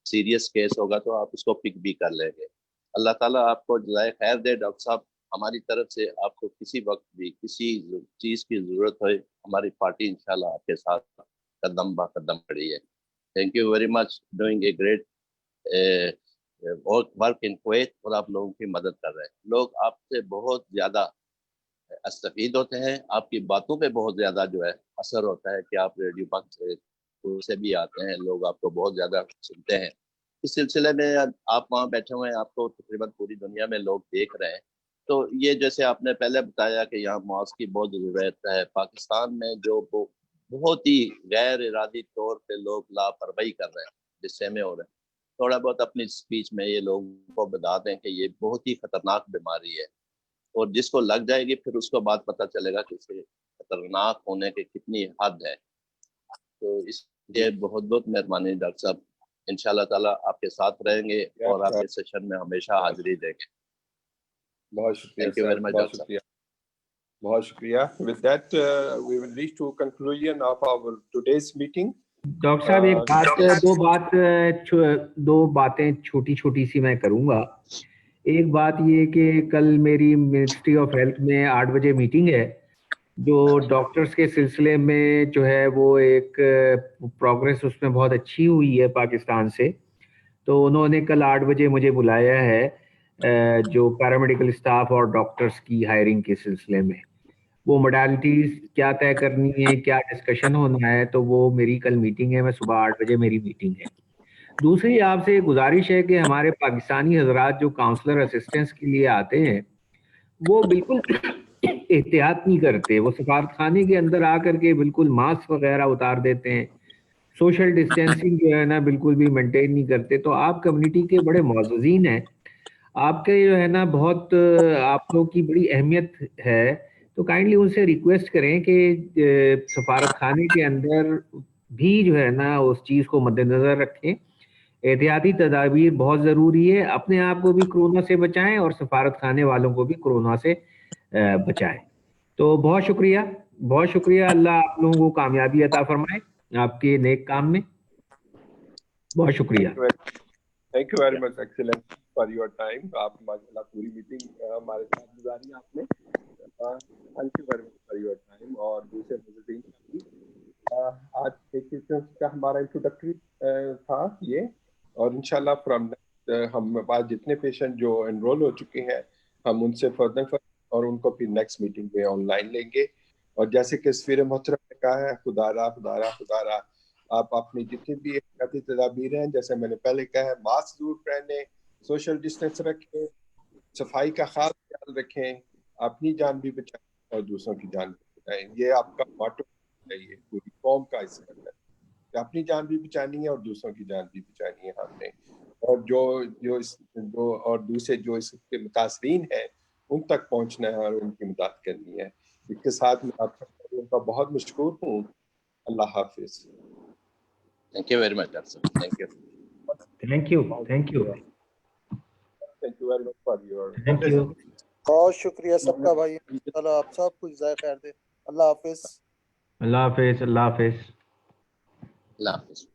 P: सीरियस केस होगा तो आप उसको पिक भी कर लेंगे। अल्लाह ताला आपको जज़ाए खैर दे। डॉक्टर साहब, हमारी तरफ से आपको किसी वक्त भी किसी चीज़ की ज़रूरत हो, हमारी पार्टी इंशाल्लाह आपके साथ कदम ब कदम खड़ी है। Thank you very much, doing a great work in Kuwait, और आप लोगों की मदद कर रहे हैं। लोग आपसे बहुत ज़्यादा मुस्तफ़ीद होते हैं, आपकी बातों पे बहुत ज़्यादा जो है असर होता है कि आप रेडियो पाक से भी आते हैं, लोग आपको बहुत ज़्यादा सुनते हैं। इस सिलसिले में आप वहाँ बैठे हुए हैं, आपको तकरीबन पूरी दुनिया में लोग देख रहे हैं। तो ये जैसे आपने पहले बताया कि यहाँ मुआवज की बहुत ज़रूरत है। पाकिस्तान में जो बहुत ही गैर इरादी तौर पे लोग लापरवाही कर रहे हैं, जिससे में हो रहे हैं, थोड़ा बहुत अपनी स्पीच में ये लोगों को बता दें कि ये बहुत ही खतरनाक बीमारी है, और जिसको लग जाएगी फिर उसको बाद पता चलेगा कि इसके खतरनाक होने की कितनी हद है। तो इसलिए बहुत बहुत मेहरबानी डॉक्टर साहब, इंशाल्लाह ताला आपके साथ रहेंगे और आपके सेशन में हमेशा हाजिरी देंगे।
A: बहुत शुक्रिया।
P: Thank you very much doctor साहब।
A: बहुत शुक्रिया। With that, we will reach to conclusion of our today's meeting.
B: Doctor साहब दो बातें छोटी छोटी सी मैं करूंगा। एक बात ये कि कल मेरी मिनिस्ट्री ऑफ हेल्थ में 8 बजे मीटिंग है, जो डॉक्टर्स के सिलसिले में जो है वो एक प्रोग्रेस उसमें बहुत अच्छी हुई है पाकिस्तान से। तो उन्होंने कल 8 बजे मुझे बुलाया है जो पैरामेडिकल स्टाफ और डॉक्टर्स की हायरिंग के सिलसिले में। वो मोडालिटीज क्या तय करनी है, क्या डिस्कशन होना है, तो वो मेरी कल मीटिंग है। मैं सुबह 8 बजे मेरी मीटिंग है। दूसरी आपसे गुजारिश है कि हमारे पाकिस्तानी हजरात जो काउंसलर असिस्टेंस के लिए आते हैं वो बिल्कुल एहतियात नहीं करते। वो सफारतखाने के अंदर आकर के बिल्कुल मास्क वगैरह उतार देते हैं, सोशल डिस्टेंसिंग जो है ना बिल्कुल भी मेंटेन नहीं करते। तो आप कम्युनिटी के बड़े मुअज़्ज़िज़ीन हैं, आपके जो है ना बहुत आप लोग की बड़ी अहमियत है। तो काइंडली उनसे रिक्वेस्ट करें कि सफारत खाने के अंदर भी जो है ना उस चीज़ को मद्देनज़र रखें। एहतियाती तदाबीर बहुत ज़रूरी है। अपने आप को भी कोरोना से बचाएं और सफारत खाने वालों को भी कोरोना से बचाएं। तो बहुत शुक्रिया, बहुत शुक्रिया। अल्लाह आप लोगों को कामयाबी अता फरमाए आपके नेक काम में। बहुत शुक्रिया।
A: Thank you very much excellent for your time. आप माशाल्लाह पूरी मीटिंग हमारे साथ गुजारी आपने। Thank you very much for your time. और दूसरे आज पेशेंट्स का हमारा इंट्रोडक्टरी था ये, और इंशाल्लाह फ्रॉम हम पास जितने पेशेंट जो एनरोल हो चुके हैं हम उनसे फर्दर और उनको फिर नेक्स्ट मीटिंग में ऑनलाइन लेंगे। और जैसे कि सफीर मोहतरम ने कहा है, खुदारा खुदारा खुदारा आप अपनी जितनी भी एहतियाती तदाबीर हैं, जैसे मैंने पहले कहा है, मास्क जरूर पहने, सोशल डिस्टेंस रखें, सफाई का खास ख्याल रखें, अपनी जान भी बचाएं और दूसरों की जान भी बचाएं। ये आपका मोटो है, ये पूरी कौम का हिस्सा है। अपनी जान भी बचानी है और दूसरों की जान भी बचानी है हमने। और जो और दूसरे जो इसके मुतासरीन हैं उन तक पहुंचना है और उनकी मदद करनी है। इसके साथ मैं आप उनका बहुत मशकूर हूँ। अल्लाह हाफिज।
P: Thank you very much doctor साहब। Thank you
B: thank you thank you
A: thank you very much for your.
B: Thank you.
I: बहुत शुक्रिया सबका भाई। अल्लाह आप सब कुछ जाए खैर दे। अल्लाह हाफिज।
B: अल्लाह हाफिज। अल्लाह हाफिज।
P: अल्लाह हाफिज।